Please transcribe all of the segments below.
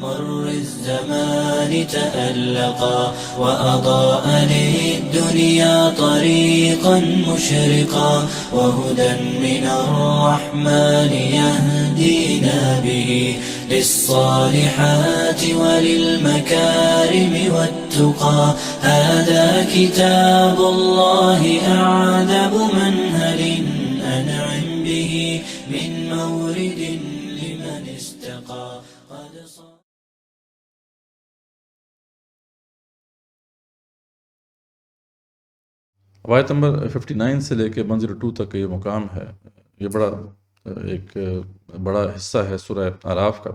مر الزمان تألقا وأضاء للدنيا طريقا مشرقا وهدى من الرحمن يهدينا به للصالحات وللمكارم والتقى هذا كتاب الله أعذب منهل أنعم به من مورد لمن استقى قد صار. آیت نمبر 59 سے لے کے 102 تک کا یہ مقام ہے، یہ ایک بڑا حصہ ہے سورہ اعراف کا،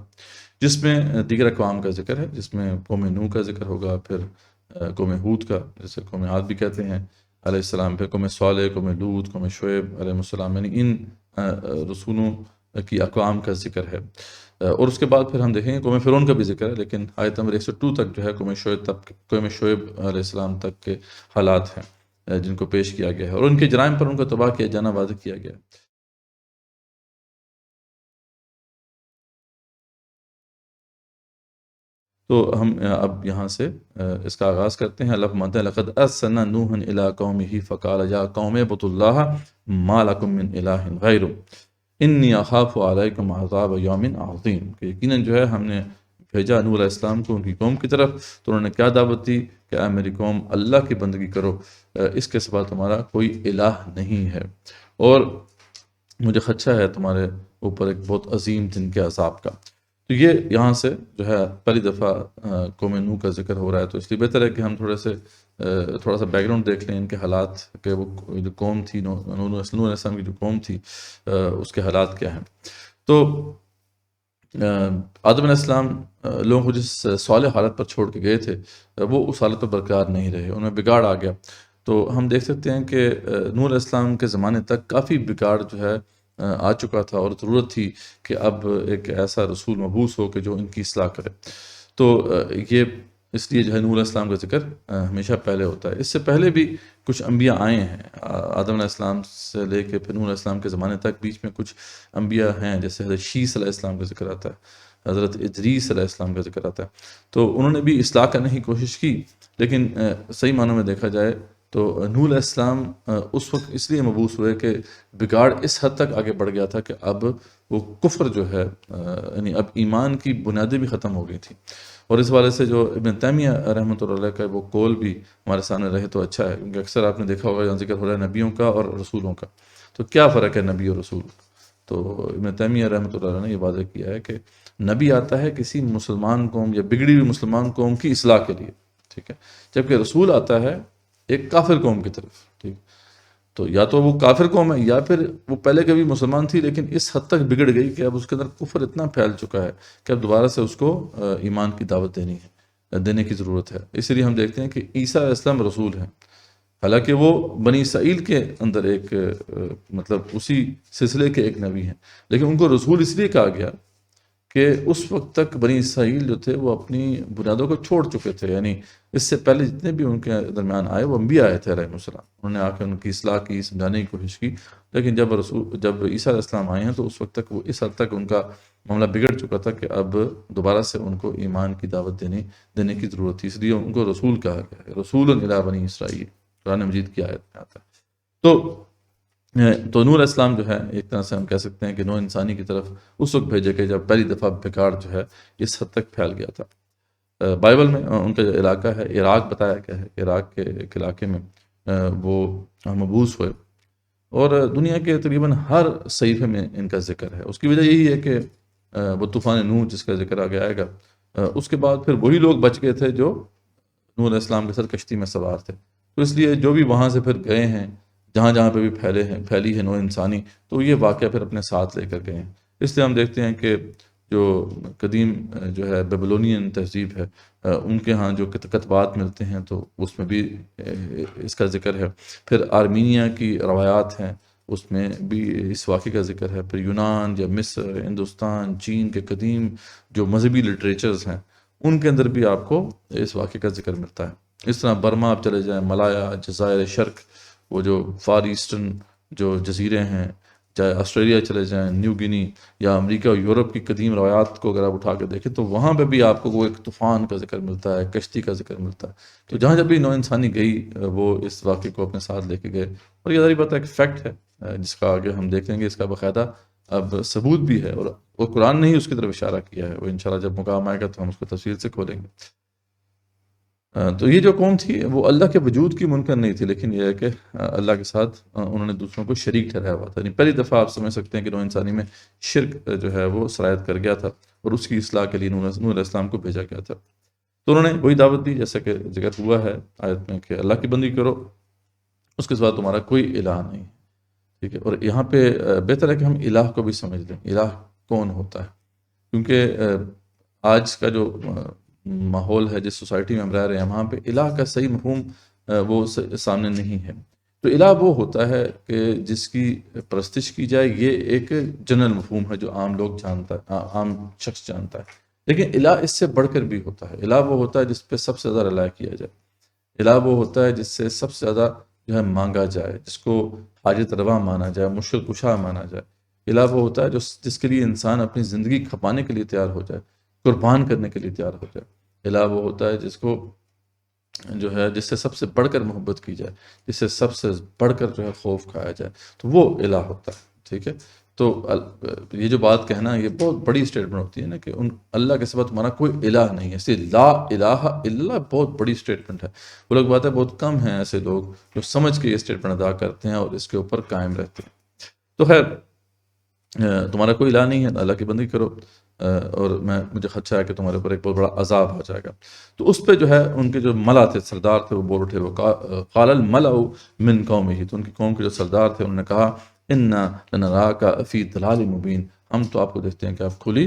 جس میں دیگر اقوام کا ذکر ہے، جس میں قوم نوح کا ذکر ہوگا، پھر قوم ہود کا جسے قوم عاد بھی کہتے ہیں علیہ السلام، پھر قوم صالح، قوم لوط، قوم شعیب علیہ السلام، یعنی ان رسولوں کی اقوام کا ذکر ہے۔ اور اس کے بعد پھر ہم دیکھیں گے قوم فرعون کا بھی ذکر ہے، لیکن آیت نمبر 102 تک جو ہے قوم شعیب علیہ السلام تک کے حالات ہیں جن کو پیش کیا گیا ہے، اور ان کے جرائم پر ان کو تباہ کیا جانا واضح کیا گیا ہے۔ تو ہم اب یہاں سے اس کا آغاز کرتے ہیں۔ اللہ فرماتے ہیں لقد ارسلنا نوحا الی قومہ فقال یا قوم اعبدوا اللہ ما لکم من الہ غیرہ انی اخاف علیکم عذاب یوم عظیم، کہ یقیناً جو ہے ہم نے بھیجا نوح علیہ السلام کو ان کی قوم کی طرف، تو انہوں نے کیا دعوت دی کہ اے میری قوم اللہ کی بندگی کرو، اس کے سوا تمہارا کوئی الہ نہیں ہے، اور مجھے خدشہ ہے تمہارے اوپر ایک بہت عظیم دن کے عذاب کا۔ تو یہ یہاں سے جو ہے پہلی دفعہ قوم نوح کا ذکر ہو رہا ہے، تو اس لیے بہتر ہے کہ ہم تھوڑا سا بیک گراؤنڈ دیکھ لیں ان کے حالات، کہ وہ جو قوم تھی نوح علیہ السلام کی جو قوم تھی اس کے حالات کیا ہیں۔ تو آدم علیہ السلام لوگوں کو جس صالح حالت پر چھوڑ کے گئے تھے وہ اس حالت پر برقرار نہیں رہے، ان میں بگاڑ آ گیا۔ تو ہم دیکھ سکتے ہیں کہ نوح علیہ السلام کے زمانے تک کافی بگاڑ جو ہے آ چکا تھا، اور ضرورت تھی کہ اب ایک ایسا رسول مبعوث ہو کہ جو ان کی اصلاح کرے۔ تو یہ اس لیے جو ہے نوح علیہ السلام کا ذکر ہمیشہ پہلے ہوتا ہے۔ اس سے پہلے بھی کچھ انبیاء آئے ہیں، آدم علیہ السلام سے لے کے پھر نوح علیہ السلام کے زمانے تک بیچ میں کچھ انبیاء ہیں، جیسے حضرت شیث علیہ السلام کا ذکر آتا ہے، حضرت ادریس علیہ السلام کا ذکر آتا ہے۔ تو انہوں نے بھی اصلاح کرنے کی کوشش کی، لیکن صحیح معنوں میں دیکھا جائے تو نوح علیہ السلام اس وقت اس لیے مبعوث ہوئے کہ بگاڑ اس حد تک آگے بڑھ گیا تھا کہ اب وہ کفر جو ہے یعنی اب ایمان کی بنیادیں بھی ختم ہو گئی تھیں۔ اور اس والے سے جو ابن تیمیہ رحمۃ اللہ علیہ کا وہ قول بھی ہمارے سامنے رہے تو اچھا ہے، کیونکہ اکثر آپ نے دیکھا ہوگا یہاں ذکر ہو رہا ہے نبیوں کا اور رسولوں کا، تو کیا فرق ہے نبی اور رسول؟ تو ابن تیمیہ رحمۃ اللہ علیہ نے یہ واضح کیا ہے کہ نبی آتا ہے کسی مسلمان قوم یا بگڑی ہوئی مسلمان قوم کی اصلاح کے لیے، ٹھیک ہے، جبکہ رسول آتا ہے ایک کافر قوم کی طرف، ٹھیک۔ تو یا تو وہ کافر قوم ہے، یا پھر وہ پہلے کبھی مسلمان تھی لیکن اس حد تک بگڑ گئی کہ اب اس کے اندر کفر اتنا پھیل چکا ہے کہ اب دوبارہ سے اس کو ایمان کی دعوت دینے کی ضرورت ہے۔ اس لیے ہم دیکھتے ہیں کہ عیسیٰ علیہ السلام رسول ہیں، حالانکہ وہ بنی اسرائیل کے اندر ایک مطلب اسی سلسلے کے ایک نبی ہیں، لیکن ان کو رسول اس لیے کہا گیا کہ اس وقت تک بنی اسرائیل جو تھے وہ اپنی بنیادوں کو چھوڑ چکے تھے، یعنی اس سے پہلے جتنے بھی ان کے درمیان آئے وہ انبیاء آئے تھے علیہ السلام، انہوں نے آ کے ان کی اصلاح کی، سمجھانے کی کوشش کی، لیکن جب عیسیٰ علیہ السلام آئے ہیں تو اس وقت تک وہ اس حد تک ان کا معاملہ بگڑ چکا تھا کہ اب دوبارہ سے ان کو ایمان کی دعوت دینے کی ضرورت تھی، اس لیے ان کو رسول کہا گیا ہے، رسول الی بنی اسرائیل، قرآن مجید کی آیت میں آتا ہے۔ تو نوح علیہ السلام جو ہے ایک طرح سے ہم کہہ سکتے ہیں کہ نوح انسانی کی طرف اس وقت بھیجے کہ جب پہلی دفعہ بگاڑ جو ہے اس حد تک پھیل گیا تھا۔ بائبل میں ان کا جو علاقہ ہے عراق بتایا گیا ہے، عراق کے ایک علاقے میں وہ مبعوث ہوئے، اور دنیا کے تقریباً ہر صحیفے میں ان کا ذکر ہے۔ اس کی وجہ یہی ہے کہ وہ طوفان نوح جس کا ذکر آگے آئے گا، اس کے بعد پھر وہی لوگ بچ گئے تھے جو نوح علیہ السلام کے ساتھ کشتی میں سوار تھے، تو اس لیے جو بھی وہاں سے پھر گئے ہیں، جہاں جہاں پہ بھی پھیلی ہے نوع انسانی، تو یہ واقعہ پھر اپنے ساتھ لے کر گئے ہیں۔ اس لیے ہم دیکھتے ہیں کہ جو قدیم جو ہے بیبلونین تہذیب ہے، ان کے ہاں جو کتبات ملتے ہیں تو اس میں بھی اس کا ذکر ہے، پھر آرمینیا کی روایات ہیں اس میں بھی اس واقعے کا ذکر ہے، پھر یونان یا مصر، ہندوستان، چین کے قدیم جو مذہبی لٹریچرز ہیں ان کے اندر بھی آپ کو اس واقعے کا ذکر ملتا ہے۔ اس طرح برما آپ چلے جائیں، ملایا، جزائر شرق، وہ جو فار ایسٹرن جو جزیرے ہیں چاہے آسٹریلیا چلے جائیں، نیو گینی یا امریکہ اور یورپ کی قدیم روایات کو اگر آپ اٹھا کے دیکھیں تو وہاں پہ بھی آپ کو وہ ایک طوفان کا ذکر ملتا ہے، کشتی کا ذکر ملتا ہے. تو جہاں جب بھی نو انسانی گئی وہ اس واقعے کو اپنے ساتھ لے کے گئے. اور یہ ظاہری بات ہے کہ فیکٹ ہے جس کا آگے ہم دیکھیں گے، اس کا باقاعدہ اب ثبوت بھی ہے، اور قرآن نے ہی اس کی طرف اشارہ کیا ہے. وہ انشاءاللہ جب مقام آئے گا تو ہم اس کو تفصیل سے کھولیں گے. تو یہ جو قوم تھی وہ اللہ کے وجود کی منکر نہیں تھی، لیکن یہ ہے کہ اللہ کے ساتھ انہوں نے دوسروں کو شریک ٹھہرایا ہوا تھا. یعنی پہلی دفعہ آپ سمجھ سکتے ہیں کہ نو انسانی میں شرک جو ہے وہ سرایت کر گیا تھا، اور اس کی اصلاح کے لیے نوح علیہ السلام کو بھیجا گیا تھا. تو انہوں نے وہی دعوت دی جیسا کہ ذکر ہوا ہے آیت میں کہ اللہ کی بندگی کرو، اس کے سوا تمہارا کوئی الہ نہیں. ٹھیک ہے. اور یہاں پہ بہتر ہے کہ ہم الہ کو بھی سمجھ لیں، الہ کون ہوتا ہے. کیونکہ آج کا جو ماحول ہے، جس سوسائٹی میں ہم رہ رہے ہیں، وہاں پہ الہ کا صحیح مفہوم وہ سامنے نہیں ہے. تو الہ وہ ہوتا ہے کہ جس کی پرستش کی جائے، یہ ایک جنرل مفہوم ہے جو عام لوگ جانتا ہے، عام شخص جانتا ہے. لیکن الہ اس سے بڑھ کر بھی ہوتا ہے. الہ وہ ہوتا ہے جس پہ سب سے زیادہ رلائی کیا جائے. الہ وہ ہوتا ہے جس سے سب سے زیادہ جو ہے مانگا جائے، جس کو حاجت روا مانا جائے، مشکل کشا مانا جائے. الہ وہ ہوتا ہے جس کے لیے انسان اپنی زندگی کھپانے کے لیے تیار ہو جائے، قربان کرنے کے لیے تیار ہو جائے. الہ وہ ہوتا ہے جس کو جو ہے جس سے سب سے بڑھ کر محبت کی جائے، جس سے سب سے بڑھ کر جو ہے خوف کھایا جائے، تو وہ الہ ہوتا ہے. ٹھیک ہے. تو یہ جو بات کہنا یہ بہت بڑی اسٹیٹمنٹ ہوتی ہے نا کہ اللہ کے سوا تمہارا کوئی الہ نہیں ہے. اس لیے لا الہ الا اللہ بہت بڑی اسٹیٹمنٹ ہے. وہ لوگ بات ہے بہت کم ہیں ایسے لوگ جو سمجھ کے یہ اسٹیٹمنٹ ادا کرتے ہیں اور اس کے اوپر قائم رہتے ہیں. تو خیر تمہارا کوئی الہ نہیں ہے، اللہ کی بندگی کرو، اور مجھے خدشہ ہے کہ تمہارے اوپر ایک بہت بڑا عذاب آ جائے گا. تو اس پہ جو ہے ان کے جو ملا تھے، سردار تھے، وہ بول اٹھے، وہ قال الملأ من قومه، تو ان کی قوم کے جو سردار تھے انہوں نے کہا انا لنراک فی ضلال مبین، ہم تو آپ کو دیکھتے ہیں کہ آپ کھلی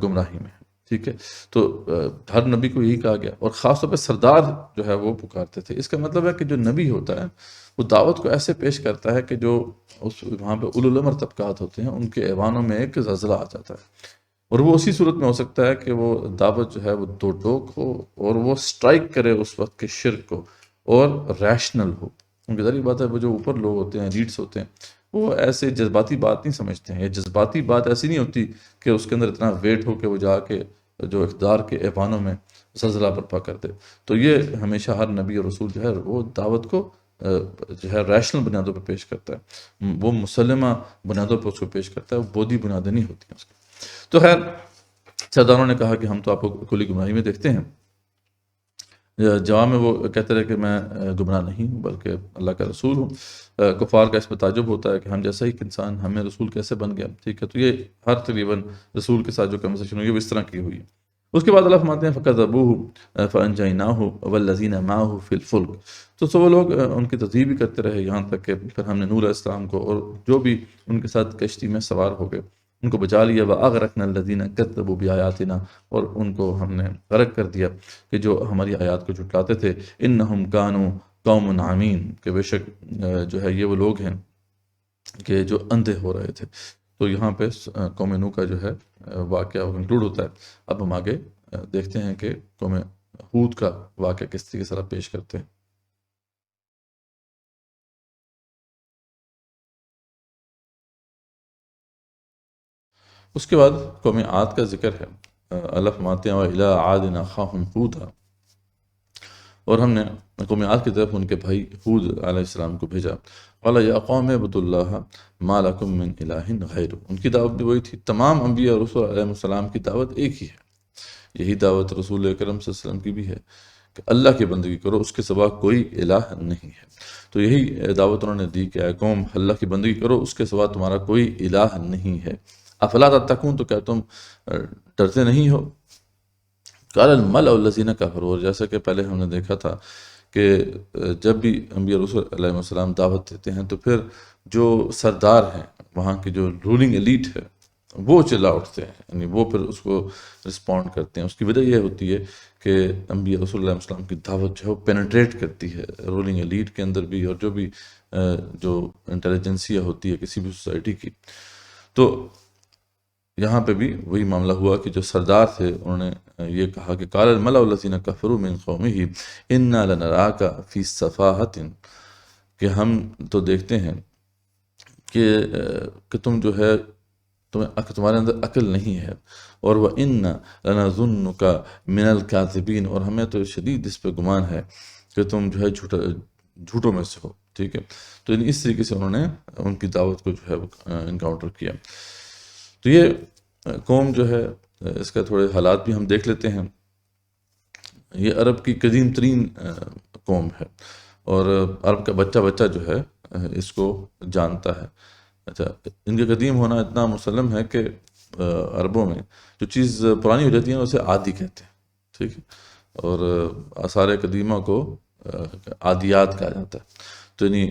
گمراہی میں ہیں. ٹھیک ہے. تو ہر نبی کو یہی کہا گیا، اور خاص طور پہ سردار جو ہے وہ پکارتے تھے. اس کا مطلب ہے کہ جو نبی ہوتا ہے وہ دعوت کو ایسے پیش کرتا ہے کہ جو وہاں پہ اولو الامر طبقات ہوتے ہیں ان کے ایوانوں میں ایک زلزلہ آ جاتا ہے. اور وہ اسی صورت میں ہو سکتا ہے کہ وہ دعوت جو ہے وہ دو ٹوک ہو، اور وہ سٹرائک کرے اس وقت کے شرک کو، اور ریشنل ہو. کیونکہ ظاہر بات ہے وہ جو اوپر لوگ ہوتے ہیں، لیڈس ہوتے ہیں، وہ ایسے جذباتی بات نہیں سمجھتے ہیں. یہ جذباتی بات ایسی نہیں ہوتی کہ اس کے اندر اتنا ویٹ ہو کہ وہ جا کے جو اقتدار کے ایوانوں میں زلزلہ برپا کر دے. تو یہ ہمیشہ ہر نبی اور رسول جو ہے وہ دعوت کو جو ہے ریشنل بنیادوں پہ پیش کرتا ہے، وہ مسلمہ بنیادوں پہ اس کو پیش کرتا ہے، وہ بودھی بنیادیں نہیں ہوتی ہیں اس کی. تو خیر سرداروں نے کہا کہ ہم تو آپ کو کھلی گمراہی میں دیکھتے ہیں. جواب میں وہ کہتے رہے کہ میں گمراہ نہیں ہوں بلکہ اللہ کا رسول ہوں. کفار کا اس پہ تعجب ہوتا ہے کہ ہم جیسا ہی انسان ہمیں رسول کیسے بن گیا. ٹھیک ہے. تو یہ ہر تقریباً رسول کے ساتھ جو کنورسیشن ہوئی ہے وہ اس طرح کی ہوئی ہے. اس کے بعد اللہ فرماتے ہیں فَكَذَّبُوهُ فَأَنجَيْنَاهُ وَالَّذِينَ مَعَهُ فِي الْفُلْكِ. تو وہ لوگ ان کی تکذیب بھی کرتے رہے، یہاں تک کہ پھر ہم نے نوح علیہ السلام کو اور جو بھی ان کے ساتھ کشتی میں سوار ہو گئے ان کو بچا لیا. وَأَغْرَقْنَا الَّذِينَ كَذَّبُوا بِآيَاتِنَا، اور ان کو ہم نے غرق کر دیا کہ جو ہماری آیات کو جھٹلاتے تھے. إِنَّهُمْ كَانُوا قَوْمٌ عَمِينَ، کہ بے شک جو ہے یہ وہ لوگ ہیں کہ جو اندھے ہو رہے تھے. تو یہاں پہ قوم نوح کا جو ہے واقعہ انکلوڈ ہوتا ہے. اب ہم آگے دیکھتے ہیں کہ قوم ہود کا واقعہ کس طریقے سے پیش کرتے ہیں. اس کے بعد قوم عاد کا ذکر ہے. اللہ فرماتے ہیں وَإِلَىٰ عَادٍ أَخَاهُمْ هُودًا، اور ہم نے قوم عاد کی طرف ان کے بھائی ہود علیہ السلام کو بھیجا. قَالَ يَا قَوْمِ اعْبُدُوا اللَّهَ مَا لَكُم مِّنْ إِلَٰهٍ غَيْرُهُ. ان کی دعوت بھی وہی تھی. تمام انبیاء اور رسول علیہ السلام کی دعوت ایک ہی ہے. یہی دعوت رسول اکرم صلی اللہ علیہ وسلم کی بھی ہے کہ اللہ کی بندگی کرو، اس کے سوا کوئی الہ نہیں ہے. تو یہی دعوت انہوں نے دی کہ اے قوم اللہ کی بندگی کرو، اس کے سوا تمہارا کوئی الہ نہیں ہے. افلا تتقون، تو کیا تم ڈرتے نہیں ہو. قال الملأ الذین کفروا، اور جیسا کہ پہلے ہم نے دیکھا تھا کہ جب بھی انبیاء رسول علیہ السلام دعوت دیتے ہیں تو پھر جو سردار ہیں، وہاں کی جو رولنگ ایلیٹ ہے، وہ چلا اٹھتے ہیں، یعنی وہ پھر اس کو رسپونڈ کرتے ہیں. اس کی وجہ یہ ہوتی ہے کہ انبیاء رسول اللہ علیہ وسلم کی دعوت جو ہے وہ پینیٹریٹ کرتی ہے رولنگ ایلیٹ کے اندر بھی، اور جو بھی جو انٹیلیجنسیا ہوتی ہے کسی بھی سوسائٹی کی. تو یہاں پہ بھی وہی معاملہ ہوا کہ جو سردار تھے انہوں نے یہ کہا کہ قال الملأ الذین کفروا من قومه انا لنراک فی سفاہۃ، کہ ہم تو دیکھتے ہیں کہ تم جو ہے تمہارے اندر عقل نہیں ہے، اور وَإِنَّ لَنَظُنُّكَ مِنَ الْكَاذِبِينَ، اور ہمیں تو شدید اس پہ گمان ہے کہ تم جو ہے جھوٹوں میں سے ہو، ٹھیک ہے۔ تو اس طریقے سے انہوں نے ان کی دعوت کو جو ہے انکاؤنٹر کیا۔ تو یہ قوم جو ہے اس کا تھوڑے حالات بھی ہم دیکھ لیتے ہیں۔ یہ عرب کی قدیم ترین قوم ہے، اور عرب کا بچہ بچہ جو ہے اس کو جانتا ہے۔ اچھا، ان کے قدیم ہونا اتنا مسلم ہے کہ عربوں میں جو چیز پرانی ہو جاتی ہے اسے عادی کہتے ہیں، ٹھیک ہے، اور آثار قدیمہ کو عادیات کہا جاتا ہے۔ تو یعنی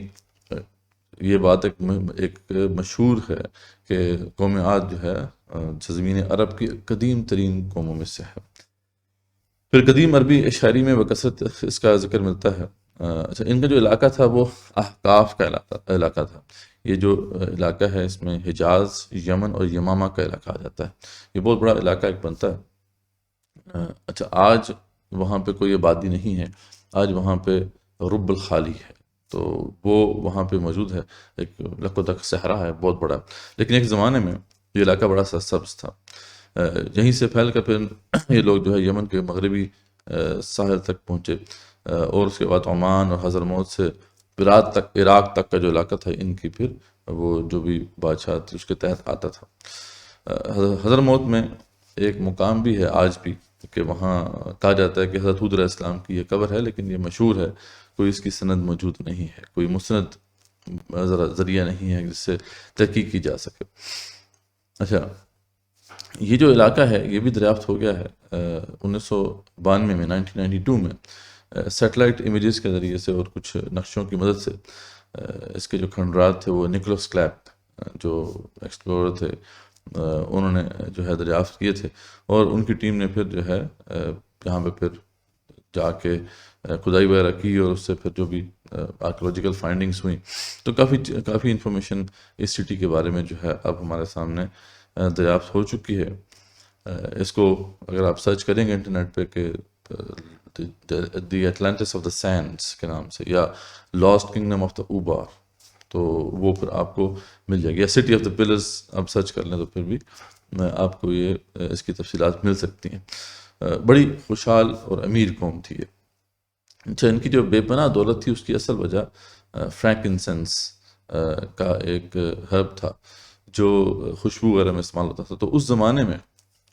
یہ بات ایک مشہور ہے کہ قوم عاد جو ہے سرزمین عرب کی قدیم ترین قوموں میں سے ہے۔ پھر قدیم عربی شاعری میں بکثرت اس کا ذکر ملتا ہے۔ اچھا، ان کا جو علاقہ تھا وہ احقاف کا علاقہ تھا۔ یہ جو علاقہ ہے اس میں حجاز، یمن اور یمامہ کا علاقہ آ جاتا ہے۔ یہ بہت بڑا علاقہ ایک بنتا ہے۔ اچھا، آج وہاں پہ کوئی آبادی نہیں ہے، آج وہاں پہ رب الخالی ہے، تو وہ وہاں پہ موجود ہے، ایک لکو دک صحرا ہے بہت بڑا۔ لیکن ایک زمانے میں یہ علاقہ بڑا سرسبز تھا۔ یہیں سے پھیل کر پھر یہ لوگ جو ہے یمن کے مغربی ساحل تک پہنچے، اور اس کے بعد عمان اور حضرموت سے عراق تک کا جو علاقہ تھا ان کی پھر وہ جو بھی بادشاہ تھی اس کے تحت آتا تھا۔ حضرموت میں ایک مقام بھی ہے آج بھی کہ وہاں کہا جاتا ہے کہ حضرت ہود علیہ السلام کی یہ قبر ہے، لیکن یہ مشہور ہے، کوئی اس کی سند موجود نہیں ہے، کوئی مسند ذریعہ نہیں ہے جس سے تحقیق کی جا سکے۔ اچھا، یہ جو علاقہ ہے یہ بھی دریافت ہو گیا ہے 1992 میں 1992 میں سیٹلائٹ امیجز کے ذریعے سے اور کچھ نقشوں کی مدد سے اس کے جو کھنڈرات تھے وہ نکولس کلیپ جو ایکسپلورر تھے انہوں نے جو ہے دریافت کیے تھے، اور ان کی ٹیم نے پھر جو ہے یہاں پہ پھر جا کے کھدائی وغیرہ کی، اور اس سے پھر جو بھی آرکیولوجیکل فائنڈنگز ہوئیں تو کافی انفارمیشن اس سٹی کے بارے میں جو ہے اب ہمارے سامنے دریافت ہو چکی ہے۔ اس کو اگر آپ سرچ کریں گے انٹرنیٹ پہ کہ دی اٹلانٹس آف دا سینڈس کے نام سے، یا لاسٹ کنگڈم آف دا اوبار، تو وہ پھر آپ کو مل جائے گی، یا سٹی آف دا پلرز آپ سرچ کر لیں تو پھر بھی آپ کو یہ اس کی تفصیلات مل سکتی ہیں۔ بڑی خوشحال اور امیر قوم تھی یہ۔ اچھا، ان کی جو بے پناہ دولت تھی اس کی اصل وجہ فرینکنسنس کا ایک ہرب تھا جو خوشبو وغیرہ میں استعمال ہوتا تھا، تو اس زمانے میں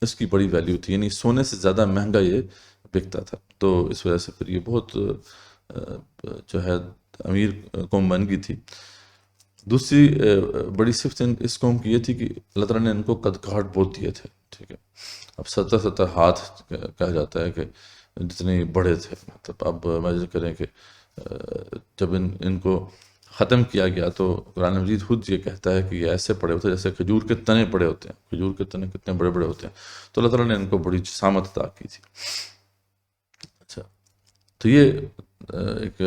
اس کی بڑی ویلیو تھی، یعنی سونے سے زیادہ مہنگا یہ بکتا تھا، تو اس وجہ سے پھر یہ بہت جو ہے امیر قوم بن گئی تھی۔ دوسری بڑی صفت اس قوم کی یہ تھی کہ اللہ تعالیٰ نے ان کو قد کاٹ بہت دیے تھے، ٹھیک ہے۔ اب 70 ہاتھ کہا جاتا ہے کہ جتنے بڑے تھے، مطلب اب امیجن کریں کہ جب ان کو ختم کیا گیا تو قرآن مجید خود یہ کہتا ہے کہ یہ ایسے پڑے ہوتے ہیں جیسے کھجور کے تنے پڑے ہوتے ہیں۔ کھجور کے تنے کتنے بڑے بڑے ہوتے ہیں، تو اللہ تعالیٰ نے ان کو بڑی جسامت عطا کی تھی۔ اچھا، تو یہ ایک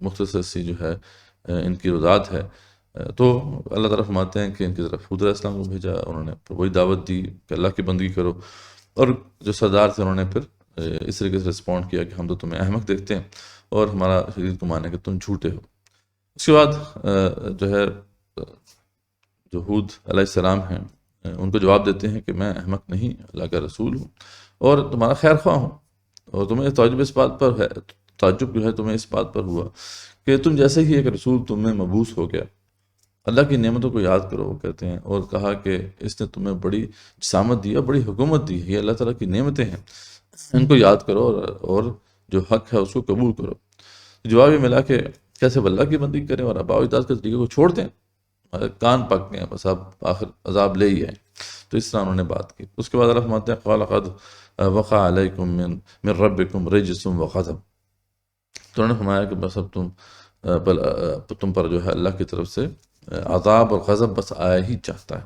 مختصر سی جو ہے ان کی رضاعت ہے۔ تو اللہ تعالیٰ فرماتے ہیں کہ ان کی طرف حود علیہ السلام کو بھیجا، انہوں نے وہی دعوت دی کہ اللہ کی بندگی کرو، اور جو سردار تھے انہوں نے پھر اس طریقے سے رسپونڈ کیا کہ ہم تو تمہیں احمق دیکھتے ہیں اور ہمارا شدید گمان ہے کہ تم جھوٹے ہو۔ اس کے بعد جو ہے جو حود علیہ السلام ہیں ان کو جواب دیتے ہیں کہ میں احمق نہیں، اللہ کا رسول ہوں اور تمہارا خیر خواہ ہوں، اور تمہیں تعجب اس بات پر ہے، تعجب جو ہے تمہیں اس بات پر ہوا کہ تم جیسے ہی ایک رسول تم میں مبعوث ہو گیا، اللہ کی نعمتوں کو یاد کرو، وہ کہتے ہیں، اور کہا کہ اس نے تمہیں بڑی جسامت دی ہے، بڑی حکومت دی ہے، یہ اللہ تعالیٰ کی نعمتیں ہیں، ان کو یاد کرو اور جو حق ہے اس کو قبول کرو۔ جواب یہ ملا کہ کیسے اللہ کی بندگی کریں اور آباء و اجداد کے طریقے کو چھوڑ دیں، کان پک گئے، بس اب آخر عذاب لے ہی آئیں۔ تو اس طرح انہوں نے بات کی۔ اس کے بعد اللہ فرماتے ہیں قال قد وقع علیکم من ربکم رجس وغضب، تو انہوں نے فرمایا کہ بس اب تم پر جو ہے اللہ کی طرف سے عذاب اور غضب بس آیا ہی چاہتا ہے۔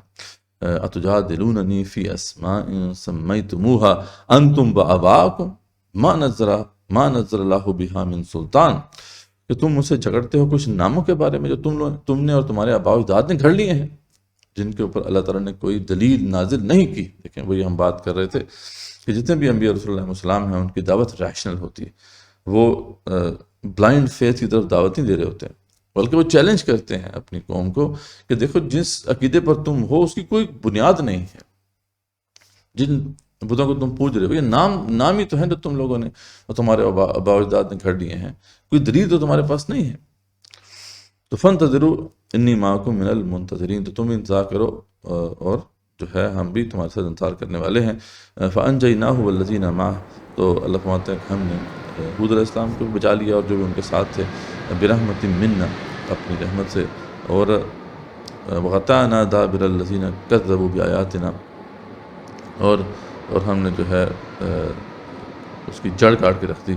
اتجادلوننی فی اسماء سمیتموها انتم وآباؤکم ما نزل اللہ بہا من سلطان، کہ تم مجھ سے جھگڑتے ہو کچھ ناموں کے بارے میں جو تم نے اور تمہارے آباء و اجداد نے گھڑ لیے ہیں، جن کے اوپر اللہ تعالیٰ نے کوئی دلیل نازل نہیں کی۔ دیکھیں وہی ہم بات کر رہے تھے کہ جتنے بھی انبیاء رسول اللہ علیہ السلام ہیں ان کی دعوت ریشنل ہوتی ہے، وہ بلائنڈ فیتھ کی طرف دعوت نہیں دے رہے ہوتے ہیں، بلکہ وہ چیلنج کرتے ہیں اپنی قوم کو کہ دیکھو جس عقیدے پر تم ہو اس کی کوئی بنیاد نہیں ہے، جن بتوں کو تم پوج رہے ہو، یہ نام ہی تو ہیں جو تم لوگوں نے اور تمہارے آبا و اجداد نے گھڑ لیے ہیں، کوئی دلیل تو تمہارے پاس نہیں ہے۔ تو فانتظروا انی معکم من المنتظرین، تو تم انتظار کرو اور جو ہے ہم بھی تمہارے ساتھ انتظار کرنے والے ہیں۔ فانجیناہ والذین معہ، تو اللہ فرماتے ہیں کہ ہم نے ہود علیہ السلام کو بچا لیا اور جو بھی ان کے ساتھ تھے، برحمت منا، اپنی رحمت سے، اور وقطعنا دابر الذین کذبوا بآیاتنا، اور ہم نے جو ہے اس کی جڑ کاٹ کے رکھ دی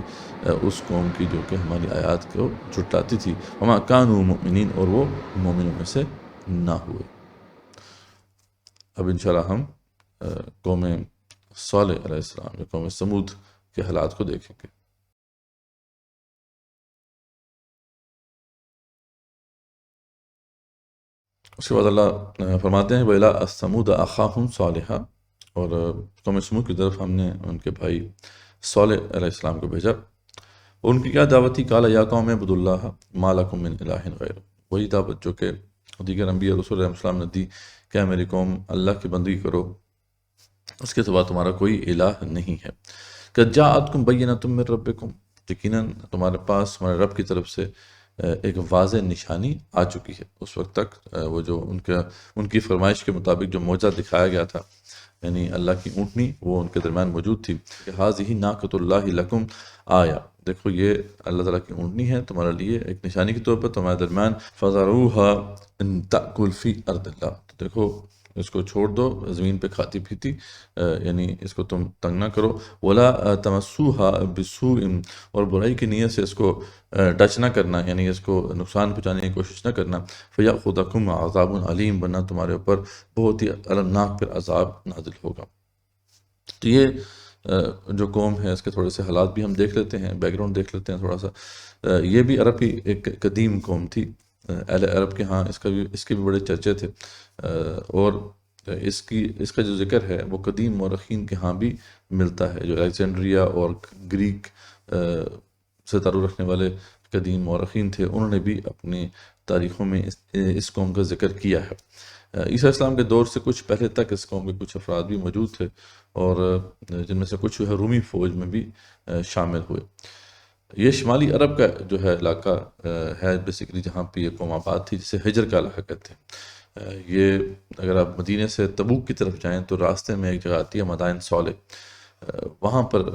اس قوم کی جو کہ ہماری آیات کو جھٹلاتی تھی، وما کانوا مؤمنین، اور وہ مومنوں میں سے نہ ہوئے۔ اب انشاءاللہ ہم قوم صالح علیہ السلام یا قوم سمود کے حالات کو دیکھیں گے۔ اس کے بعد اللہ فرماتے ہیں وَإِلَىٰ الثَّمُودَ أَخَاهُمْ صَالِحًا، اور قوم سمود کی طرف ہم نے ان کے بھائی صالح علیہ السلام کو بھیجا۔ ان کی کیا دعوت تھی؟ قَالَ يَا قَوْمِ اعْبُدُوا اللَّهَ مَا لَكُم مِّنْ إِلَٰهٍ غَيْرُهُ، وہی دعوت جو کہ دیگر انبیاء اور رسول علیہ السلام نے دی کہ میری قوم اللہ کی بندگی کرو، اس کے سوا تمہارا کوئی الہ نہیں ہے۔ قَدْ جَاءَتْكُمْ بَيِّنَةٌ مِّن رَّبِّكُمْ، یقیناً تمہارے پاس تمہارے رب کی طرف سے ایک واضح نشانی آ چکی ہے۔ اس وقت تک وہ جو ان کی فرمائش کے مطابق جو معجزہ دکھایا گیا تھا، یعنی اللہ کی اونٹنی وہ ان کے درمیان موجود تھی کہ ھذہ ناقۃ اللہ لکم آیا، دیکھو یہ اللہ تعالیٰ کی اونٹنی ہے تمہارے لیے ایک نشانی کے طور پر تمہارے درمیان، فذروها تأکل فی ارض اللہ، تو دیکھو اس کو چھوڑ دو زمین پہ کھاتی پھیتی، یعنی اس کو تم تنگ نہ کرو، ولا تمسوها بسوء، اور برائی کی نیت سے اس کو ٹچ نہ کرنا، یعنی اس کو نقصان پہنچانے کی کوشش نہ کرنا، فیأخذکم عذاب علیم، ورنہ تمہارے اوپر بہت ہی المناک پھر عذاب نازل ہوگا۔ تو یہ جو قوم ہے اس کے تھوڑے سے حالات بھی ہم دیکھ لیتے ہیں، بیک گراؤنڈ دیکھ لیتے ہیں تھوڑا سا۔ یہ بھی عرب کی ایک قدیم قوم تھی، اہل عرب کے ہاں اس کے بھی بڑے چرچے تھے، اور اس کا جو ذکر ہے وہ قدیم مورخین کے ہاں بھی ملتا ہے، جو الیگزینڈریا اور گریک سے تعلق رکھنے والے قدیم مورخین تھے، انہوں نے بھی اپنی تاریخوں میں اس قوم کا ذکر کیا ہے۔ عیسیٰ السلام کے دور سے کچھ پہلے تک اس قوم کے کچھ افراد بھی موجود تھے، اور جن میں سے کچھ جو ہے رومی فوج میں بھی شامل ہوئے۔ یہ شمالی عرب کا جو ہے علاقہ ہے بیسیکلی، جہاں پہ یہ قوم آباد تھی، جسے حجر کا علاقہ کہتے ہیں۔ یہ اگر آپ مدینہ سے تبوک کی طرف جائیں تو راستے میں ایک جگہ آتی ہے مدائن صالح، وہاں پر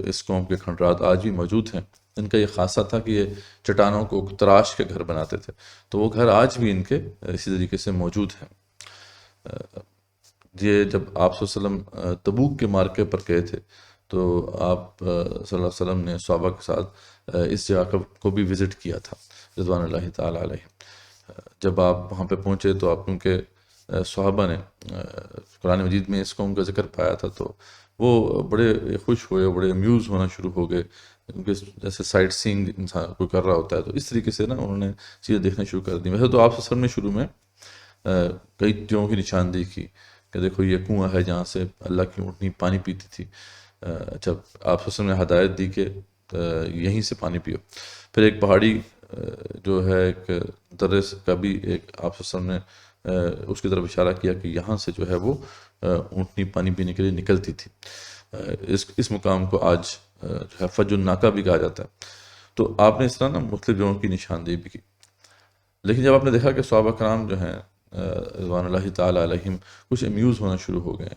اس قوم کے کھنڈرات آج بھی موجود ہیں۔ ان کا یہ خاصہ تھا کہ یہ چٹانوں کو تراش کے گھر بناتے تھے، تو وہ گھر آج بھی ان کے اسی طریقے سے موجود ہیں۔ یہ جب آپ صلی اللہ علیہ وسلم تبوک کے مارکے پر گئے تھے تو آپ صلی اللہ علیہ وسلم نے صحابہ کے ساتھ اس جگہ کو بھی وزٹ کیا تھا رضوان اللہ تعالیٰ علیہ۔ جب آپ وہاں پہ پہنچے تو آپ کیونکہ صحابہ نے قرآن مجید میں اس قوم کا ذکر پایا تھا تو وہ بڑے خوش ہوئے، بڑے امیوز ہونا شروع ہو گئے، کیونکہ جیسے سائٹ سینگ انسان کوئی کر رہا ہوتا ہے، تو اس طریقے سے نا انہوں نے چیزیں دیکھنا شروع کر دی۔ ویسے تو آپ صلی اللہ علیہ وسلم نے شروع میں کئی چیزوں کی نشاندہی کی کہ دیکھو یہ کنواں ہے جہاں سے اللہ کی اونٹنی پانی پیتی تھی۔ جب آپ صلی اللہ علیہ وسلم نے ہدایت دی کہ یہیں سے پانی پیو، پھر ایک پہاڑی جو ہے ایک درے کا بھی ایک آپ صلی اللہ علیہ وسلم نے اس کی طرف اشارہ کیا کہ یہاں سے جو ہے وہ اونٹنی پانی پینے کے لیے نکلتی تھی۔ اس مقام کو آج جو ہے فج الناقہ بھی کہا جاتا ہے۔ تو آپ نے اس طرح نا مختلف جگہوں کی نشاندہی بھی کی، لیکن جب آپ نے دیکھا کہ صحابہ کرام جو ہیں رضوان اللہ تعالیٰ علیہم کچھ امیوز ہونا شروع ہو گئے،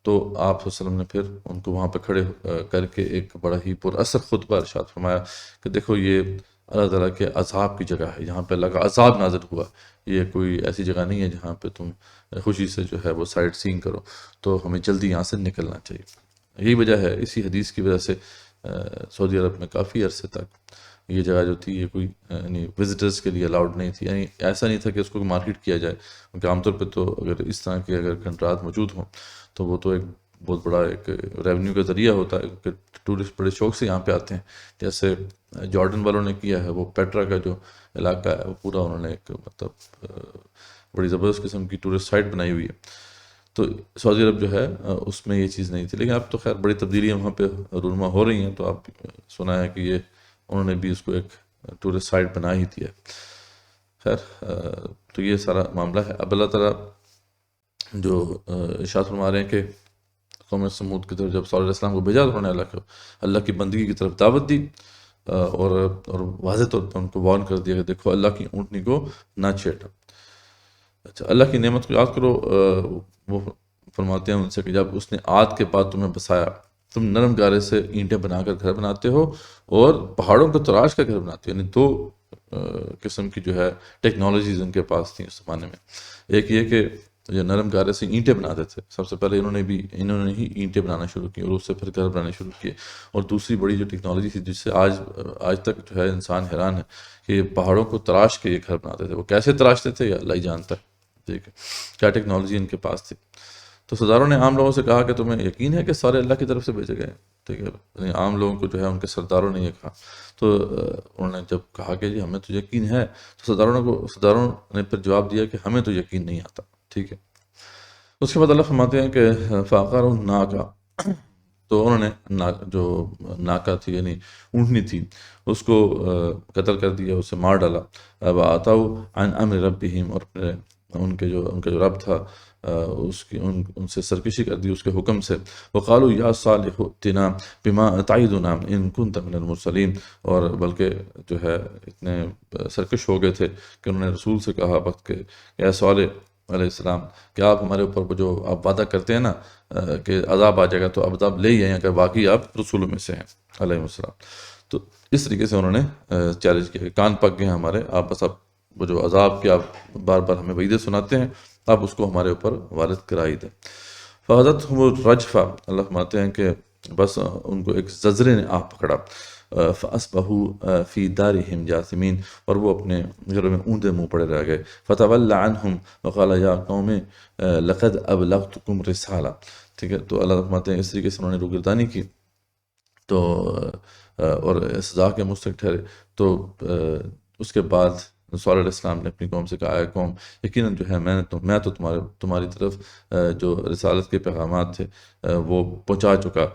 تو آپ صلی اللہ علیہ وسلم نے پھر ان کو وہاں پہ کھڑے کر کے ایک بڑا ہی پر اثر خطبہ ارشاد فرمایا کہ دیکھو یہ اللہ تعالیٰ کے عذاب کی جگہ ہے، یہاں پہ اللہ کا عذاب نازل ہوا، یہ کوئی ایسی جگہ نہیں ہے جہاں پہ تم خوشی سے جو ہے وہ سائٹ سینگ کرو، تو ہمیں جلدی یہاں سے نکلنا چاہیے۔ یہی وجہ ہے، اسی حدیث کی وجہ سے سعودی عرب میں کافی عرصے تک یہ جگہ جو تھی یہ کوئی یعنی وزٹرز کے لیے الاؤڈ نہیں تھی، یعنی ایسا نہیں تھا کہ اس کو مارکیٹ کیا جائے، کیونکہ عام طور پہ تو اگر اس طرح کے اگر کنٹرات موجود ہوں تو وہ تو ایک بہت بڑا ایک ریونیو کا ذریعہ ہوتا ہے، کیونکہ ٹورسٹ بڑے شوق سے یہاں پہ آتے ہیں۔ جیسے جارڈن والوں نے کیا ہے، وہ پیٹرا کا جو علاقہ ہے وہ پورا انہوں نے ایک مطلب بڑی زبردست قسم کی ٹورسٹ سائٹ بنائی ہوئی ہے، تو سعودی عرب جو ہے اس میں یہ چیز نہیں تھی، لیکن اب تو خیر بڑی تبدیلیاں وہاں پہ رونما ہو رہی ہیں، تو آپ سنا ہے کہ یہ انہوں نے بھی اس کو ایک ٹورسٹ سائٹ بنا ہی دیا ہے۔ خیر تو یہ سارا معاملہ ہے۔ اب اللہ تعالیٰ جو ارشاد فرما رہے ہیں کہ قوم سمود کی طرف جب صالح علیہ السلام کو بھیجا تو انہوں نے اللہ کی بندگی کی طرف دعوت دی، اور واضح طور پر ان کو وارن کر دیا کہ دیکھو اللہ کی اونٹنی کو نہ چھیڑنا۔ اچھا، اللہ کی نعمت کو یاد کرو۔ وہ فرماتے ہیں ان سے کہ جب اس نے عاد کے بعد تمہیں بسایا، تم نرم گارے سے اینٹیں بنا کر گھر بناتے ہو اور پہاڑوں کو تراش کر گھر بناتے ہو۔ یعنی دو قسم کی جو ہے ٹیکنالوجیز ان کے پاس تھیں اس زمانے میں۔ ایک یہ کہ جو نرم گارے سے اینٹیں بناتے تھے، سب سے پہلے انہوں نے ہی اینٹیں بنانا شروع کی اور اس سے پھر گھر بنانے شروع کیے۔ اور دوسری بڑی جو ٹیکنالوجی تھی جس سے آج تک جو ہے انسان حیران ہے کہ پہاڑوں کو تراش کے یہ گھر بناتے تھے۔ وہ کیسے تراشتے تھے یہ اللہ ہی جانتا ہے، ٹھیک ہے، کیا ٹیکنالوجی ان کے پاس تھی۔ تو سرداروں نے عام لوگوں سے کہا کہ تمہیں یقین ہے کہ سارے اللہ کی طرف سے بھیجے گئے، ٹھیک ہے، یعنی عام لوگوں کو جو ہے ان کے سرداروں نے یہ کہا۔ تو انہوں نے جب کہا کہ جی ہمیں تو یقین ہے، تو سرداروں نے پھر جواب دیا کہ ہمیں تو یقین نہیں آتا، ٹھیک ہے۔ اس کے بعد اللہ فرماتے ہیں کہ فاقر الناقہ، تو انہوں نے جو ناکا تھی یعنی اونٹنی تھی اس کو قتل کر دیا، اسے مار ڈالا۔ اب آتاؤ عن امر ربہم، اور ان کا جو رب تھا ان سے سرکشی کر دی اس کے حکم سے۔ وقالوا یا صالح ائتنا بما تعدنا ان کنت من المرسلین، اور بلکہ جو ہے اتنے سرکش ہو گئے تھے کہ انہوں نے رسول سے کہا وقت کہ اے صالح علیہ السلام کہ آپ ہمارے اوپر جو آپ وعدہ کرتے ہیں نا کہ عذاب آ جائے گا تو عذاب لے ہی آئیں اگر واقعی آپ رسولوں میں سے ہیں علیہ السلام۔ تو اس طریقے سے انہوں نے چیلنج کیا کہ کان پک گئے ہیں ہمارے، آپ بس اب وہ جو عذاب کے آپ بار بار ہمیں وعیدیں سناتے ہیں آپ اس کو ہمارے اوپر وارد کرائی دیں۔ فَأَخَذَتْهُمُ الرَّجْفَةُ، اللہ فرماتے ہیں کہ بس ان کو ایک زجرے نے آ پکڑا۔ فَأَصْبَحُوا فِي دَارِهِمْ جَاثِمِينَ، اور وہ اپنے گھروں میں اوندے منہ پڑے رہ گئے۔ فَتَوَلَّ عَنْهُمْ وَقَالَ يَا قَوْمِ لَقَدْ أَبْلَغْتُكُمْ رِسَالَةَ، ٹھیک ہے۔ تو اللہ فرماتے ہیں اس طریقے سے انہوں نے روگردانی کی تو اور سزا کے مستحق ٹھہرے۔ تو اس کے بعد صالح علیہ السلام نے اپنی قوم سے کہا، اے قوم یقیناً جو ہے میں تو تمہاری طرف جو رسالت کے پیغامات تھے وہ پہنچا چکا۔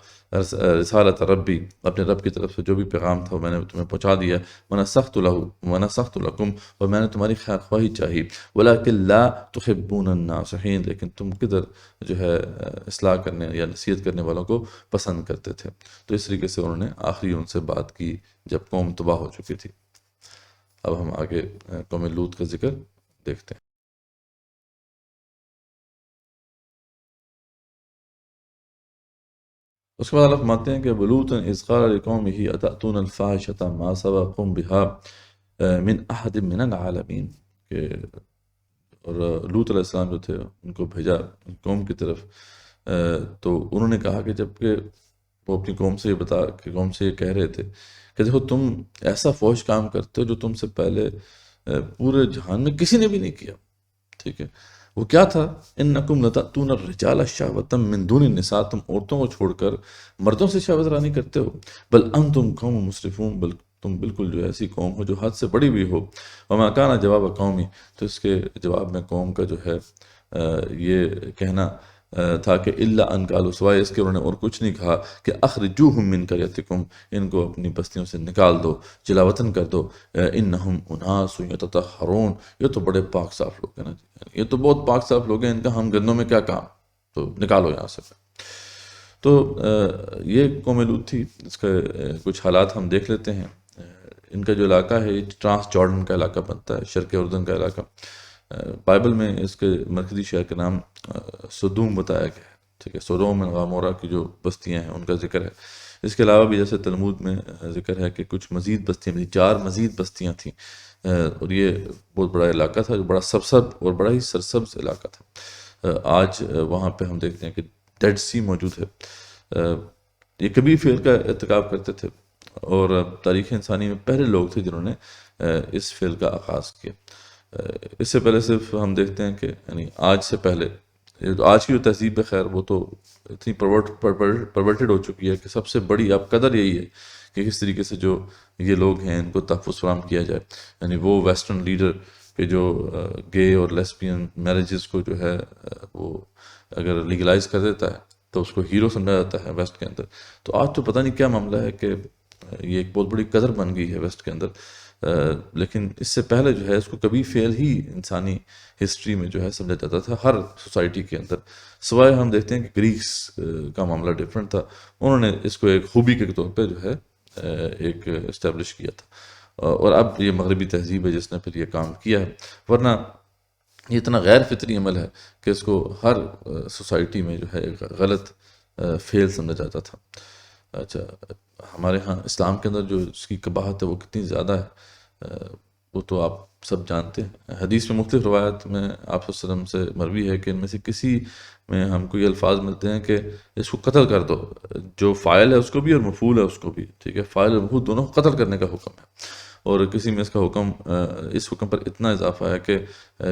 رسالت ربی، اپنے رب کی طرف سے جو بھی پیغام تھا وہ میں نے تمہیں پہنچا دیا۔ وَنَصَحْتُ لَكُمْ، اور میں نے تمہاری خیر خواہی چاہی۔ وَلَكِنْ لَا تُحِبُّونَ النَّاصِحِينَ، لیکن تم کدھر جو ہے اصلاح کرنے یا نصیحت کرنے والوں کو پسند کرتے تھے۔ تو اس طریقے سے انہوں نے آخری ان سے بات کی جب قوم تباہ ہو چکی تھی۔ اب ہم آگے قوم لوط کا ذکر دیکھتے ہیں۔ اس کے بعد اللہ فرماتے ہیں کہ وَلُوطًا إِذْ قَالَ لِقَوْمِهِ أَتَأْتُونَ الْفَاحِشَةَ مَا سَبَقَكُم بِهَا مِنْ أَحَدٍ مِنَ الْعَالَمِينَ، کہ اور لوط علیہ السلام جو تھے ان کو بھیجا قوم کی طرف، تو انہوں نے کہا کہ جب کہ وہ اپنی قوم سے یہ کہہ رہے تھے کہ دیکھو تم ایسا فحش کام کرتے ہو جو تم سے پہلے پورے جہان میں کسی نے بھی نہیں کیا، ٹھیک ہے۔ وہ کیا تھا؟ انکم لتأتون الرجال شہوۃ من دون النساء، تم عورتوں کو چھوڑ کر مردوں سے شہوت رانی کرتے ہو۔ بل انتم قوم مسرفون، بل تم بالکل جو ایسی قوم ہو جو حد سے بڑی ہوئی ہو۔ وما کان جواب قومی، تو اس کے جواب میں قوم کا جو ہے یہ کہنا تھا کہ الا ان قالوا، سوائے اس کے انہوں نے اور کچھ نہیں کہا کہ اخرجوہم من قریتکم، ان کو اپنی بستیوں سے نکال دو، جلا وطن کر دو۔ انہم اناس یتطہرون، یہ تو بڑے پاک صاف لوگ ہیں نا جی، یہ تو بہت پاک صاف لوگ ہیں، ان کا ہم گندوں میں کیا کام، تو نکالو یہاں سے۔ تو یہ قوم لوط تھی، اس کے کچھ حالات ہم دیکھ لیتے ہیں۔ ان کا جو علاقہ ہے یہ ٹرانس جارڈن کا علاقہ بنتا ہے، شرق اردن کا علاقہ۔ بائبل میں اس کے مرکزی شہر کا نام سدوم بتایا گیا ہے، ٹھیک ہے۔ سودوم اور غمورہ کی جو بستیاں ہیں ان کا ذکر ہے۔ اس کے علاوہ بھی جیسے تلمود میں ذکر ہے کہ کچھ مزید بستیاں تھیں، 4 مزید بستیاں تھیں، اور یہ بہت بڑا علاقہ تھا جو بڑا سرسبز اور بڑا ہی سرسبز علاقہ تھا۔ آج وہاں پہ ہم دیکھتے ہیں کہ ڈیڈ سی موجود ہے۔ یہ کبیر فعل کا ارتکاب کرتے تھے اور تاریخ انسانی میں پہلے لوگ تھے جنہوں نے اس فعل کا آغاز کیا۔ اس سے پہلے صرف ہم دیکھتے ہیں کہ یعنی آج سے پہلے آج کی جو تہذیب ہے خیر وہ تو اتنی پرورٹڈ ہو چکی ہے کہ سب سے بڑی اب قدر یہی ہے کہ کس طریقے سے جو یہ لوگ ہیں ان کو تحفظ فراہم کیا جائے۔ یعنی وہ ویسٹرن لیڈر کہ جو گے اور لیسبین میرجز کو جو ہے وہ اگر لیگلائز کر دیتا ہے تو اس کو ہیرو سمجھا جاتا ہے ویسٹ کے اندر۔ تو آج تو پتہ نہیں کیا معاملہ ہے کہ یہ ایک بہت بڑی قدر بن گئی ہے ویسٹ کے اندر لیکن اس سے پہلے جو ہے اس کو کبھی فعل ہی انسانی ہسٹری میں جو ہے سمجھا جاتا تھا ہر سوسائٹی کے اندر، سوائے ہم دیکھتے ہیں کہ گریکس کا معاملہ ڈفرینٹ تھا، انہوں نے اس کو ایک خوبی کے طور پہ جو ہے ایک اسٹیبلش کیا تھا، اور اب یہ مغربی تہذیب ہے جس نے پھر یہ کام کیا ہے، ورنہ یہ اتنا غیر فطری عمل ہے کہ اس کو ہر سوسائٹی میں جو ہے ایک غلط فعل سمجھا جاتا تھا۔ اچھا، ہمارے ہاں اسلام کے اندر جو اس کی قباحت ہے وہ کتنی زیادہ ہے وہ تو آپ سب جانتے ہیں۔ حدیث میں مختلف روایت میں آپ صلی اللہ علیہ وسلم سے مروی ہے کہ ان میں سے کسی میں ہم کو یہ الفاظ ملتے ہیں کہ اس کو قتل کر دو، جو فاعل ہے اس کو بھی اور مفعول ہے اس کو بھی، ٹھیک ہے، فاعل اور مفعول دونوں کو قتل کرنے کا حکم ہے، اور کسی میں اس کا حکم اس حکم پر اتنا اضافہ ہے کہ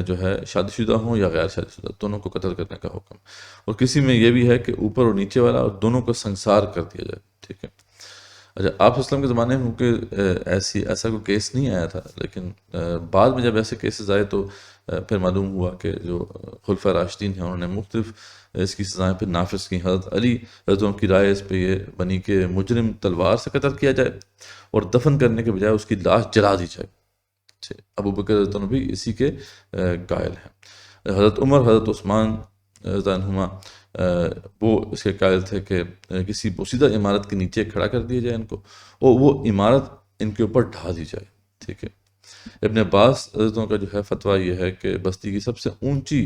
جو ہے شادی شدہ ہوں یا غیر شادی شدہ دونوں کو قتل کرنے کا حکم، اور کسی میں یہ بھی ہے کہ اوپر اور نیچے والا اور دونوں کو سنسار کر دیا جائے، ٹھیک ہے۔ اچھا، آپ اسلام کے زمانے میں کیونکہ ایسا کوئی کیس نہیں آیا تھا، لیکن بعد میں جب ایسے کیسز آئے تو پھر معلوم ہوا کہ جو خلفۂ راشدین ہیں انہوں نے مختلف اس کی سزائیں پھر نافذ کی۔ حضرت علی رضی اللہ عنہ کی رائے اس پہ یہ بنی کہ مجرم تلوار سے قتل کیا جائے اور دفن کرنے کے بجائے اس کی لاش جلا دی جائے۔ ابو بکر رضی اللہ عنہ بھی اسی کے قائل ہیں۔ حضرت عمر، حضرت عثمان رضی اللہ عنہما وہ اس کے قائل تھے کہ کسی بوسیدہ عمارت کے نیچے کھڑا کر دیا جائے ان کو، اور وہ عمارت ان کے اوپر ڈھا دی جائے، ٹھیک ہے۔ ابن عباس رضی اللہ عنہ کا جو ہے فتویٰ یہ ہے کہ بستی کی سب سے اونچی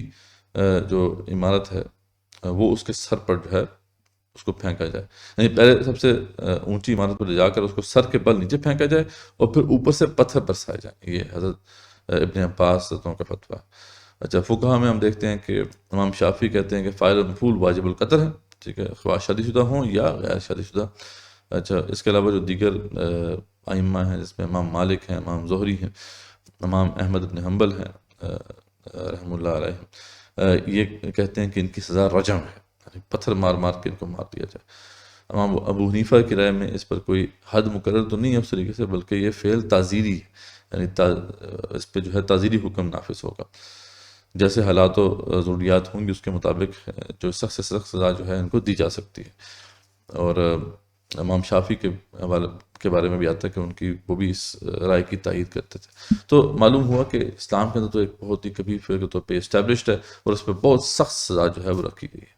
جو عمارت ہے وہ اس کے سر پر جو ہے اس کو پھینکا جائے، یعنی پہلے سب سے اونچی عمارت پر لے جا کر اس کو سر کے بل نیچے پھینکا جائے اور پھر اوپر سے پتھر برسائے جائیں، یہ حضرت ابن عباس رضی اللہ عنہ کا فتویٰ۔ اچھا، فقہا میں ہم دیکھتے ہیں کہ امام شافعی کہتے ہیں کہ فاعل اور مفعول واجب القتل ہے، ٹھیک ہے، خواہ شادی شدہ ہوں یا غیر شادی شدہ۔ اچھا، اس کے علاوہ جو دیگر ائمہ ہیں جس میں امام مالک ہیں، امام زہری ہیں، امام احمد بن حنبل ہیں رحم اللہ علیہ، یہ کہتے ہیں کہ ان کی سزا رجم ہے، یعنی پتھر مار مار کے ان کو مار دیا جائے۔ امام ابو حنیفہ کی رائے میں اس پر کوئی حد مقرر تو نہیں ہے اس طریقے سے، بلکہ یہ فعل تعزیری ہے، یعنی اس پہ جو ہے تعزیری حکم نافذ ہوگا، جیسے حالات و ضروریات ہوں گی اس کے مطابق جو سخت سے سخت سزا جو ہے ان کو دی جا سکتی ہے۔ اور امام شافعی کے بارے میں بھی آتا ہے کہ ان کی وہ بھی اس رائے کی تائید کرتے تھے۔ تو معلوم ہوا کہ اسلام کے اندر تو ایک بہت ہی کبھی فعل کے طور پہ اسٹیبلشڈ ہے اور اس پہ بہت سخت سزا جو ہے وہ رکھی گئی ہے۔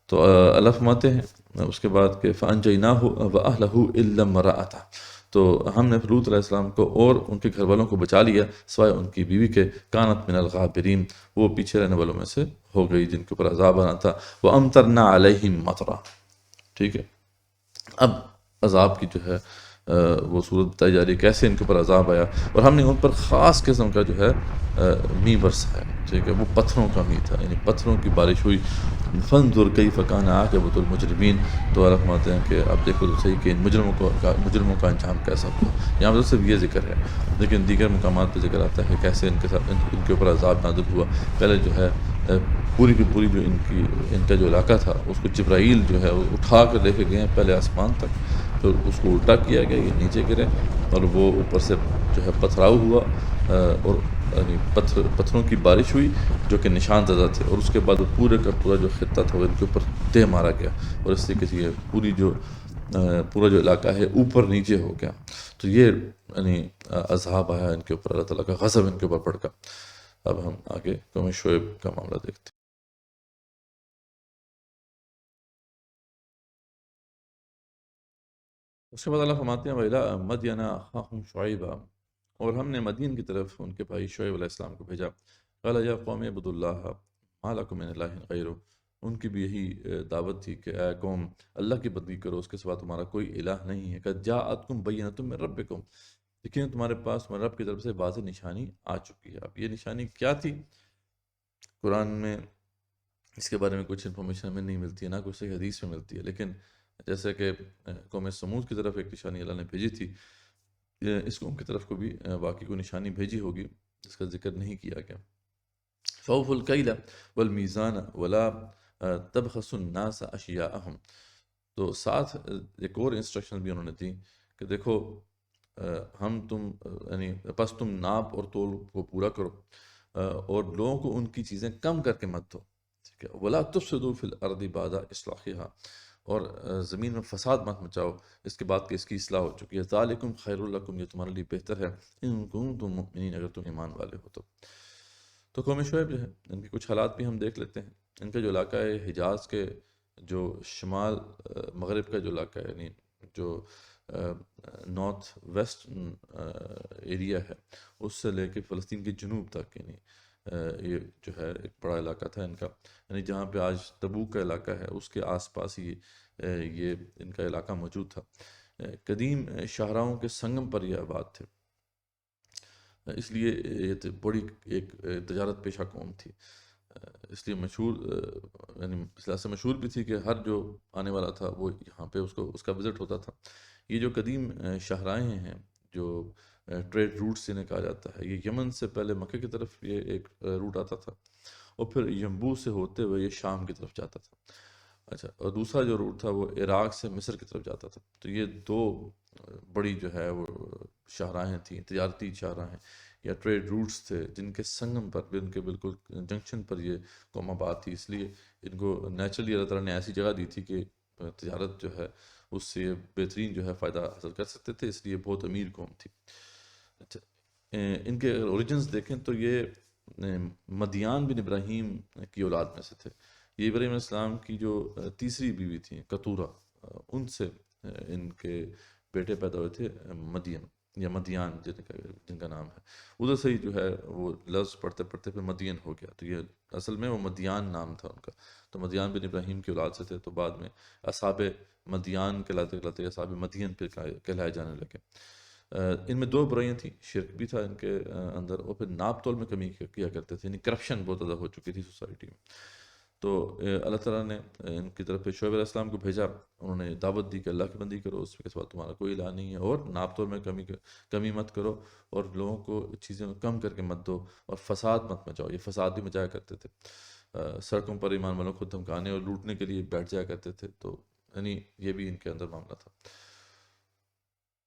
تو اللہ فرماتے ہیں اس کے بعد کہ فَأَنْجَيْنَاهُ وَأَهْلَهُ إِلَّا امْرَأَتَهُ، تو ہم نے لوط علیہ السلام کو اور ان کے گھر والوں کو بچا لیا سوائے ان کی بیوی کے، کانت من الغابرین، وہ پیچھے رہنے والوں میں سے ہو گئی جن کے اوپر عذاب آنا تھا۔ وَأَمْطَرْنَا عَلَيْهِمْ مَطْرًا، ٹھیک ہے۔ اب عذاب کی جو ہے وہ صورت بتائی جا رہی ہے کیسے ان کے اوپر عذاب آیا، اور ہم نے ان پر خاص قسم کا جو ہے می برسایا، ٹھیک ہے، وہ پتھروں کا می تھا، یعنی پتھروں کی بارش ہوئی۔ فانظر کیف کان عاقبۃ المجرمین، تو اللہ فرماتے ہیں کہ اب دیکھو تو صحیح کہ ان مجرموں کا انجام کیسا ہوا۔ یہاں پر صرف یہ ذکر ہے، لیکن دیگر مقامات پہ ذکر آتا ہے کہ کیسے ان کے ساتھ ان کے اوپر عذاب نازل ہوا۔ پہلے جو ہے پوری کی پوری جو ان کا جو علاقہ تھا اس کو جبرائیل جو ہے وہ اٹھا کر لے کے گئے پہلے آسمان تک، پھر اس کو الٹا کیا گیا، یہ نیچے گرے اور وہ اوپر سے جو ہے پتھراؤ ہوا، اور یعنی پتھروں کی بارش ہوئی جو کہ نشان زدہ تھے، اور اس کے بعد وہ پورے کا پورا جو خطہ تھا وہ ان کے اوپر دے مارا گیا، اور اس طریقے سے یہ پورا جو علاقہ ہے اوپر نیچے ہو گیا۔ تو یہ یعنی عذاب آیا ان کے اوپر، اللہ تعالیٰ کا غضب ان کے اوپر پڑ گا۔ اب ہم آگے قوم شعیب کا معاملہ دیکھتے ہیں۔ اس کے بعد اللہ فرماتے ہیں وَإِلَىٰ مَدْيَنَ أَخَاهُمْ شُعَيْبًا، اور ہم نے مدین کی طرف ان کے بھائی شعیب علیہ السلام کو بھیجا۔ قَالَ يَا قَوْمِ اعْبُدُوا اللَّهَ مَا لَكُم مِّنْ إِلَٰهٍ غَيْرُهُ، ان کی بھی یہی دعوت تھی کہ اے قوم اللہ کی بندگی کرو، اس کے سوا تمہارا کوئی الہ نہیں ہے۔ قَدْ جَاءَتْكُمْ بَيِّنَةٌ مِّن رَّبِّكُمْ، لیکن تمہارے پاس تمہارے رب کی طرف سے واضح نشانی آ چکی ہے۔ اب یہ نشانی کیا تھی؟ قرآن میں اس کے بارے میں کچھ انفارمیشن ہمیں نہیں ملتی ہے، نہ کچھ صحیح حدیث میں ملتی ہے، لیکن جیسے کہ قوم سمود کی طرف ایک نشانی اللہ نے بھیجی تھی، اس قوم کی طرف کو بھی واقعی کوئی نشانی بھیجی ہوگی جس کا ذکر نہیں کیا گیا۔ فَأَوْفُوا الْكَيْلَ وَالْمِيزَانَ وَلَا تَبْخَسُوا النَّاسَ أَشْيَاءَهُمْ، تو ساتھ ایک اور انسٹرکشن بھی انہوں نے دی کہ دیکھو یعنی بس تم ناپ اور تول کو پورا کرو، اور لوگوں کو ان کی چیزیں کم کر کے مت دو، ٹھیک ہے۔ وَلَا تُفْسِدُوا فِي الْأَرْضِ بَعْدَ إِصْلَاحِهَا، اور زمین میں فساد مت مچاؤ اس کے بعد کہ اس کی اصلاح ہو چکی ہے۔ ذالکم خیر لکم، یہ تمہارے لیے بہتر ہے، ان کنتم مؤمنین، اگر تم ایمان والے ہو تو قوم شعیب جو ہے ان کے کچھ حالات بھی ہم دیکھ لیتے ہیں۔ ان کا جو علاقہ ہے حجاز کے جو شمال مغرب کا جو علاقہ ہے، یعنی جو نارتھ ویسٹ ایریا ہے، اس سے لے کے فلسطین کے جنوب تک، یعنی یہ جو ہے ایک بڑا علاقہ تھا ان کا، یعنی جہاں پہ آج تبوک کا علاقہ ہے اس کے آس پاس ہی یہ ان کا علاقہ موجود تھا۔ قدیم شاہراہوں کے سنگم پر یہ آباد تھے، اس لیے یہ بڑی ایک تجارت پیشہ قوم تھی، اس لیے مشہور، یعنی اس لحاظ سے مشہور بھی تھی کہ ہر جو آنے والا تھا وہ یہاں پہ اس کا وزٹ ہوتا تھا۔ یہ جو قدیم شاہراہیں ہیں، جو ٹریڈ روٹ سے انہیں کہا جاتا ہے، یہ یمن سے پہلے مکہ کی طرف یہ ایک روٹ آتا تھا، اور پھر ینبوع سے ہوتے ہوئے یہ شام کی طرف جاتا تھا۔ اچھا، اور دوسرا جو روٹ تھا وہ عراق سے مصر کی طرف جاتا تھا۔ تو یہ دو بڑی جو ہے وہ شاہراہیں تھیں، تجارتی شاہراہیں یا ٹریڈ روٹس تھے، جن کے سنگم پر بھی، ان کے بالکل جنکشن پر یہ قوم آباد تھی، اس لیے ان کو نیچرلی اللہ تعالیٰ نے ایسی جگہ دی تھی کہ تجارت جو ہے اس سے یہ بہترین جو ہے فائدہ حاصل کر سکتے تھے، اس لیے بہت امیر قوم تھی۔ اچھا، ان کے اگر اوریجنز دیکھیں تو یہ مدیان بن ابراہیم کی اولاد میں سے تھے۔ یہ ابراہیم علیہ السلام کی جو تیسری بیوی تھیں کتورہ، ان سے ان کے بیٹے پیدا ہوئے تھے، مدین یا مدیان جن کا نام ہے، ادھر سے ہی جو ہے وہ لفظ پڑھتے پڑھتے پھر مدین ہو گیا، تو یہ اصل میں وہ مدیان نام تھا ان کا۔ تو مدیان بن ابراہیم کی اولاد سے تھے، تو بعد میں اصحاب مدیان کہلاتے کہلاتے اصحاب مدین پھر کہلائے جانے لگے۔ ان میں دو برائیاں تھیں، شرک بھی تھا ان کے اندر، اور پھر ناپ تول میں کمی کیا کرتے تھے، یعنی کرپشن بہت زیادہ ہو چکی تھی سوسائٹی میں۔ تو اللہ تعالیٰ نے ان کی طرف شعیب علیہ السلام کو بھیجا، انہوں نے دعوت دی کہ اللہ کی بندی کرو، اس کے بعد تمہارا کوئی الہ نہیں ہے، اور ناپ تول میں کمی مت کرو، اور لوگوں کو چیزیں کم کر کے مت دو، اور فساد مت مچاؤ۔ یہ فساد بھی مچایا کرتے تھے، سڑکوں پر ایمان والوں کو دھمکانے اور لوٹنے کے لیے بیٹھ جایا کرتے تھے، تو یعنی یہ بھی ان کے اندر معاملہ تھا۔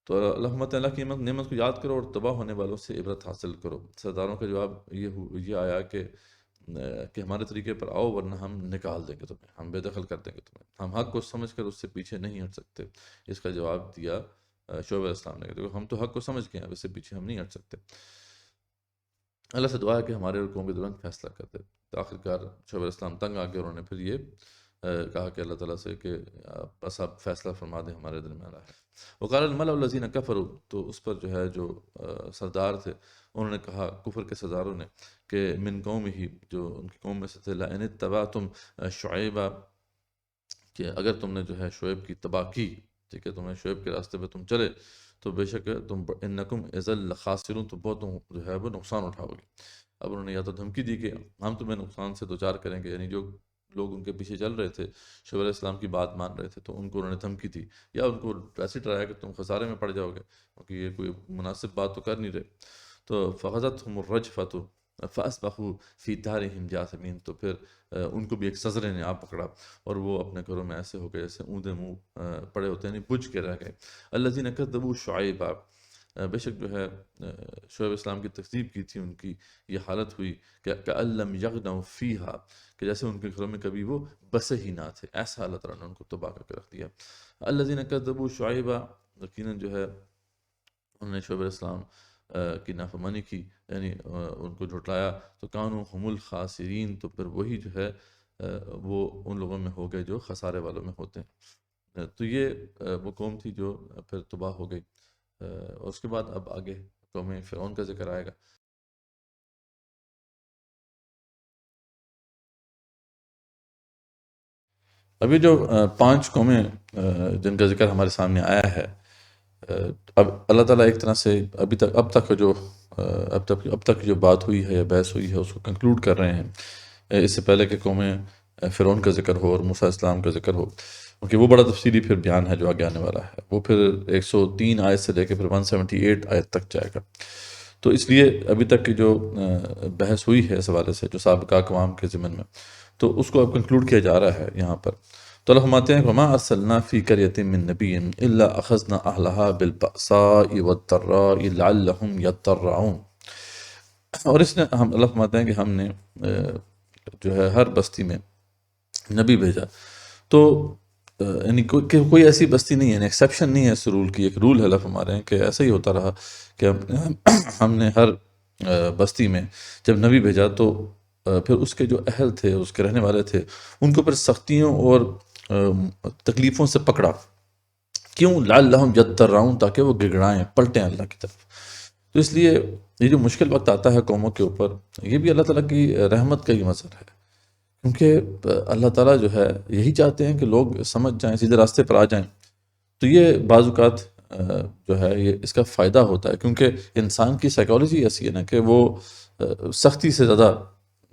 تو اللہ کی نعمت کو یاد کرو اور تباہ ہونے والوں سے عبرت حاصل کرو۔ سرداروں کا جواب یہ آیا کہ ہمارے طریقے پر آؤ، ورنہ ہم نکال دیں گے تمہیں، ہم بے دخل کر دیں گے تمہیں، ہم حق کو سمجھ کر اس سے پیچھے نہیں ہٹ سکتے۔ اس کا جواب دیا شعیب علیہ السلام نے، دیکھو ہم تو حق کو سمجھ گئے ہیں، اس سے پیچھے ہم نہیں ہٹ سکتے۔ اللہ سے دعا ہے کہ ہمارے اور قوم کے دوران فیصلہ کر دے۔ تو آخرکار شعیب علیہ السلام تنگ آ کے انہوں نے پھر یہ کہا کہ اللہ تعالیٰ سے کہ بس آپ فیصلہ فرما دیں، ہمارے درمیان ہے۔ وقال الملأ الذین کفروا، تو اس پر جو ہے جو سردار تھے انہوں نے کہا، کفر کے سرداروں نے، کہ من قوم ہی، جو ان کی قوم میں سے تھے، لئن اتبعتم شعیبا، کہ اگر تم نے جو ہے شعیب کی اتباع کی، ٹھیک ہے، تمہیں شعیب کے راستے پہ تم چلے، تو بے شک تم انکم اذا لخاسرون، تو بہت تم جو ہے وہ نقصان اٹھاؤ گے۔ اب انہوں نے یا تو دھمکی دی کہ ہم تمہیں نقصان سے دوچار کریں گے، یعنی جو لوگ ان کے پیچھے چل رہے تھے، شعیب علیہ السلام کی بات مان رہے تھے، تو ان کو انہوں نے دھمکی دی، یا ان کو ایسے ڈرایا کہ تم خسارے میں پڑ جاؤ گے، کیونکہ یہ کوئی مناسب بات تو کر نہیں رہے۔ تو فغزتہم الرجفۃ فاصبحوا فی دارہم جاثمین، تو پھر ان کو بھی ایک سزرے نے آ پکڑا، اور وہ اپنے گھروں میں ایسے ہو گئے جیسے اوندا منہ پڑے ہوتے ہیں، یعنی بجھ کے رہ گئے۔ الذین کذبوا شعیبا، بے شک جو ہے شعیب اسلام کی تکذیب کی تھی، ان کی یہ حالت ہوئی کہ کأن لم یغنوا فیہا، کہ جیسے ان کے گھروں میں کبھی وہ بسے ہی نہ تھے، ایسا اللہ تعالیٰ نے ان کو تباہ کر کے رکھ دیا۔ الذین کذبوا شعیبا، یقیناً جو ہے انہوں نے شعیب علیہ السلام کی نافرمانی کی، یعنی ان کو جھٹلایا، تو کانوا هم الخاسرین، تو پھر وہی جو ہے وہ ان لوگوں میں ہو گئے جو خسارے والوں میں ہوتے ہیں۔ تو یہ وہ قوم تھی جو پھر تباہ ہو گئی۔ اور اس کے بعد اب آگے قوم فرعون کا ذکر آئے گا۔ ابھی جو 5 قومیں جن کا ذکر ہمارے سامنے آیا ہے، اب اللہ تعالیٰ ایک طرح سے اب تک جو بات ہوئی ہے یا بحث ہوئی ہے اس کو کنکلوڈ کر رہے ہیں، اس سے پہلے کہ قوم فرعون کا ذکر ہو اور موسیٰ علیہ السلام کا ذکر ہو، کیونکہ وہ بڑا تفصیلی پھر بیان ہے جو آگے آنے والا ہے، وہ پھر 103 آیت سے لے کے پھر 178 آیت تک جائے گا۔ تو اس لیے ابھی تک کی جو بحث ہوئی ہے اس حوالے سے جو سابقہ اقوام کے ضمن میں، تو اس کو اب کنکلوڈ کیا جا رہا ہے یہاں پر۔ تو اللہ فرماتے ہیں وَمَا أَرْسَلْنَا فِي قَرْيَةٍ مِّن نَبِيٍّ إِلَّا أَخَذْنَا أَهْلَهَا بِالْبَأْسَاءِ وَالضَّرَّاءِ لَعَلَّهُمْ يَضَّرَّعُونَ، اور اس نے اللہ فرماتے ہیں کہ ہم نے جو ہے ہر بستی میں نبی بھیجا، تو یعنی کوئی ایسی بستی نہیں ہے، یعنی ایکسیپشن نہیں ہے اس رول کی، ایک رول ہے اللہ فرما رہے ہیں کہ ایسا ہی ہوتا رہا کہ ہم نے ہر بستی میں جب نبی بھیجا تو پھر اس کے جو اہل تھے، اس کے رہنے والے تھے، ان کے اوپر سختیوں اور تکلیفوں سے پکڑا. کیوں؟ لعلہم یضرعون، تاکہ وہ گڑگڑائیں، پلٹیں اللہ کی طرف. تو اس لیے یہ جو مشکل وقت آتا ہے قوموں کے اوپر، یہ بھی اللہ تعالیٰ کی رحمت کا ہی مظہر ہے، کیونکہ اللہ تعالیٰ جو ہے یہی چاہتے ہیں کہ لوگ سمجھ جائیں، سیدھے راستے پر آ جائیں. تو یہ بعض اوقات جو ہے یہ اس کا فائدہ ہوتا ہے، کیونکہ انسان کی سائیکالوجی ایسی ہے نا کہ وہ سختی سے زیادہ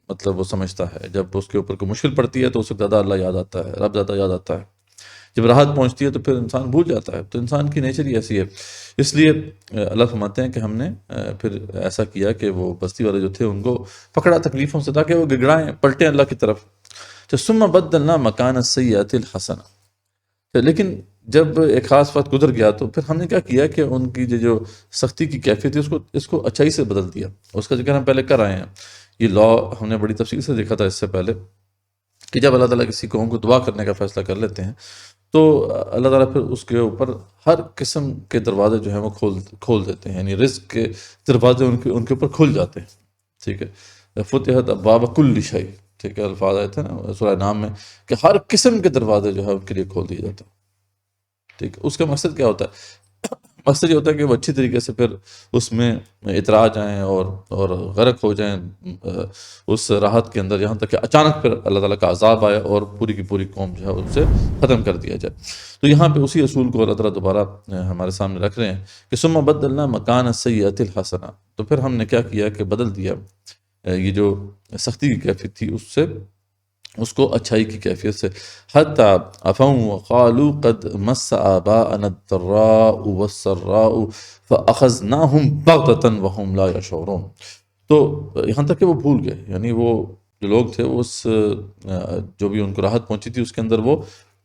مطلب وہ سمجھتا ہے. جب اس کے اوپر کوئی مشکل پڑتی ہے تو اس وقت زیادہ اللہ یاد آتا ہے، رب زیادہ یاد آتا ہے. جب راحت پہنچتی ہے تو پھر انسان بھول جاتا ہے. تو انسان کی نیچر ہی ایسی ہے. اس لیے اللہ فرماتے ہیں کہ ہم نے پھر ایسا کیا کہ وہ بستی والے جو تھے ان کو پکڑا تکلیفوں سے، تاکہ وہ گڑگڑائیں، پلٹیں اللہ کی طرف. ثم بدلنا مکان السیئۃ الحسنہ. لیکن جب ایک خاص وقت گزر گیا تو پھر ہم نے کیا کیا کہ ان کی جو سختی کی کیفیت تھی اس کو اچھائی سے بدل دیا. اس کا ذکر ہم پہلے کر آئے ہیں. یہ لا ہم نے بڑی تفصیل سے دیکھا تھا اس سے پہلے کہ جب اللہ تعالیٰ کسی قوم کو دعا کرنے کا فیصلہ کر لیتے ہیں تو اللہ تعالیٰ پھر اس کے اوپر ہر قسم کے دروازے جو ہیں وہ کھول دیتے ہیں. یعنی رزق کے دروازے ان کے اوپر کھل جاتے ہیں. ٹھیک ہے، فتحت ابواب کل شیء، ٹھیک ہے، الفاظ آئے تھے نا سورہ نام میں کہ ہر قسم کے دروازے جو ہے ان کے لیے کھول دیے جاتے ہیں. ٹھیک ہے، اس کا مقصد کیا ہوتا ہے؟ مقصد یہ ہوتا ہے کہ وہ اچھی طریقے سے پھر اس میں اترا جائیں اور غرق ہو جائیں اس راحت کے اندر، یہاں تک کہ اچانک پھر اللہ تعالیٰ کا عذاب آئے اور پوری کی پوری قوم جو ہے ان سے ختم کر دیا جائے. تو یہاں پہ اسی اصول کو اللہ تعالیٰ دوبارہ ہمارے سامنے رکھ رہے ہیں کہ ثم بدلنا مکان السیئۃ الحسنہ. تو پھر ہم نے کیا کیا کہ بدل دیا یہ جو سختی کی کیفیت تھی اس کو اچھائی کی کیفیت سے. حتی عفوا وقالوا قد مس آباءنا الضراء والسراء فاخذناهم بغتة وهم لا يشعرون. تو یہاں تک کہ وہ بھول گئے، یعنی وہ جو لوگ تھے اس جو بھی ان کو راحت پہنچی تھی اس کے اندر وہ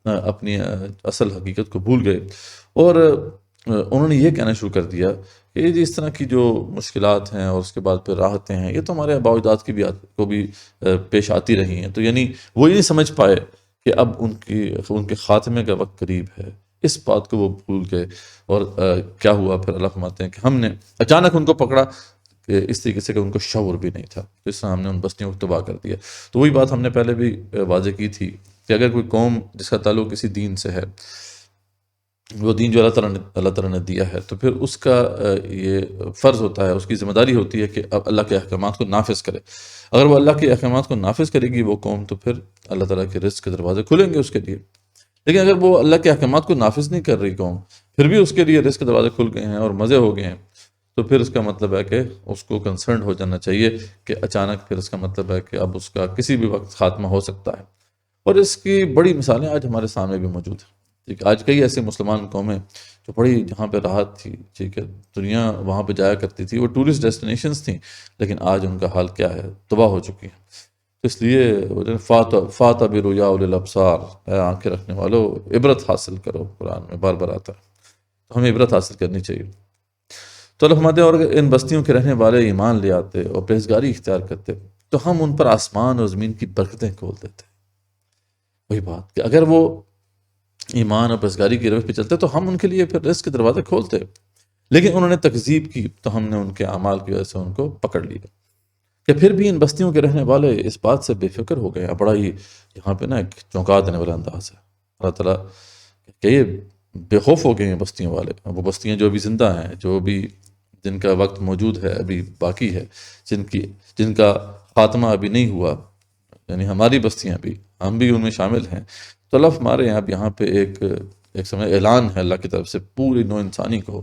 اپنی اصل حقیقت کو بھول گئے اور انہوں نے یہ کہنا شروع کر دیا کہ اس طرح کی جو مشکلات ہیں اور اس کے بعد پھر راحتیں ہیں یہ تو ہمارے آباء و اجداد کو بھی پیش آتی رہی ہیں. تو یعنی وہ یہ نہیں سمجھ پائے کہ اب ان کے خاتمے کا وقت قریب ہے. اس بات کو وہ بھول گئے اور کیا ہوا پھر اللہ فرماتے ہیں کہ ہم نے اچانک ان کو پکڑا کہ اس طریقے سے کہ ان کو شعور بھی نہیں تھا. تو اس طرح ہم نے ان بستیوں کو تباہ کر دیا. تو وہی بات ہم نے پہلے بھی واضح کی تھی کہ اگر کوئی قوم جس کا تعلق کسی دین سے ہے، وہ دین جو اللہ تعالیٰ نے دیا ہے، تو پھر اس کا یہ فرض ہوتا ہے، اس کی ذمہ داری ہوتی ہے کہ اب اللہ کے احکامات کو نافذ کرے. اگر وہ اللہ کے احکامات کو نافذ کرے گی وہ قوم تو پھر اللہ تعالیٰ کے رزق کے دروازے کھلیں گے اس کے لیے. لیکن اگر وہ اللہ کے احکامات کو نافذ نہیں کر رہی قوم، پھر بھی اس کے لیے رزق کے دروازے کھل گئے ہیں اور مزے ہو گئے ہیں، تو پھر اس کا مطلب ہے کہ اس کو کنسرنڈ ہو جانا چاہیے کہ اچانک پھر اس کا مطلب ہے کہ اب اس کا کسی بھی وقت خاتمہ ہو سکتا ہے. اور اس کی بڑی مثالیں آج ہمارے سامنے بھی موجود ہیں. ٹھیک ہے، آج کئی ایسے مسلمان قومیں جو بڑی جہاں پہ راحت تھی، ٹھیک ہے، دنیا وہاں پہ جایا کرتی تھی، وہ ٹورسٹ ڈیسٹینیشنز تھیں، لیکن آج ان کا حال کیا ہے؟ تباہ ہو چکی ہیں. اس لیے فَاعْتَبِرُوا يَا أُولِي الْأَبْصَارِ، اے آنکھیں رکھنے والو عبرت حاصل کرو. قرآن میں بار بار آتا ہے، تو ہمیں عبرت حاصل کرنی چاہیے. تو اللہ فرماتے ہیں اور اگر ان بستیوں کے رہنے والے ایمان لے آتے اور پرہیزگاری اختیار کرتے تو ہم ان پر آسمان اور زمین کی برکتیں کھول دیتے. وہی بات کہ اگر وہ ایمان اور پرہیزگاری کی روش پہ چلتے تو ہم ان کے لیے پھر رزق کے دروازے کھولتے، لیکن انہوں نے تکذیب کی تو ہم نے ان کے اعمال کی وجہ سے ان کو پکڑ لیا. کہ پھر بھی ان بستیوں کے رہنے والے اس بات سے بے فکر ہو گئے. بڑا ہی یہاں پہ نا ایک چونکا دینے والا انداز ہے اللہ تعالیٰ کہ یہ بے خوف ہو گئے ہیں بستیوں والے. وہ بستیاں جو بھی زندہ ہیں، جو بھی جن کا وقت موجود ہے، ابھی باقی ہے، جن کا خاتمہ ابھی نہیں ہوا، یعنی ہماری بستیاں بھی، ہم بھی ان میں شامل ہیں. تو اللہ ہمارے یہاں پہ ایک سمجھ اعلان ہے اللہ کی طرف سے پوری نو انسانی کو،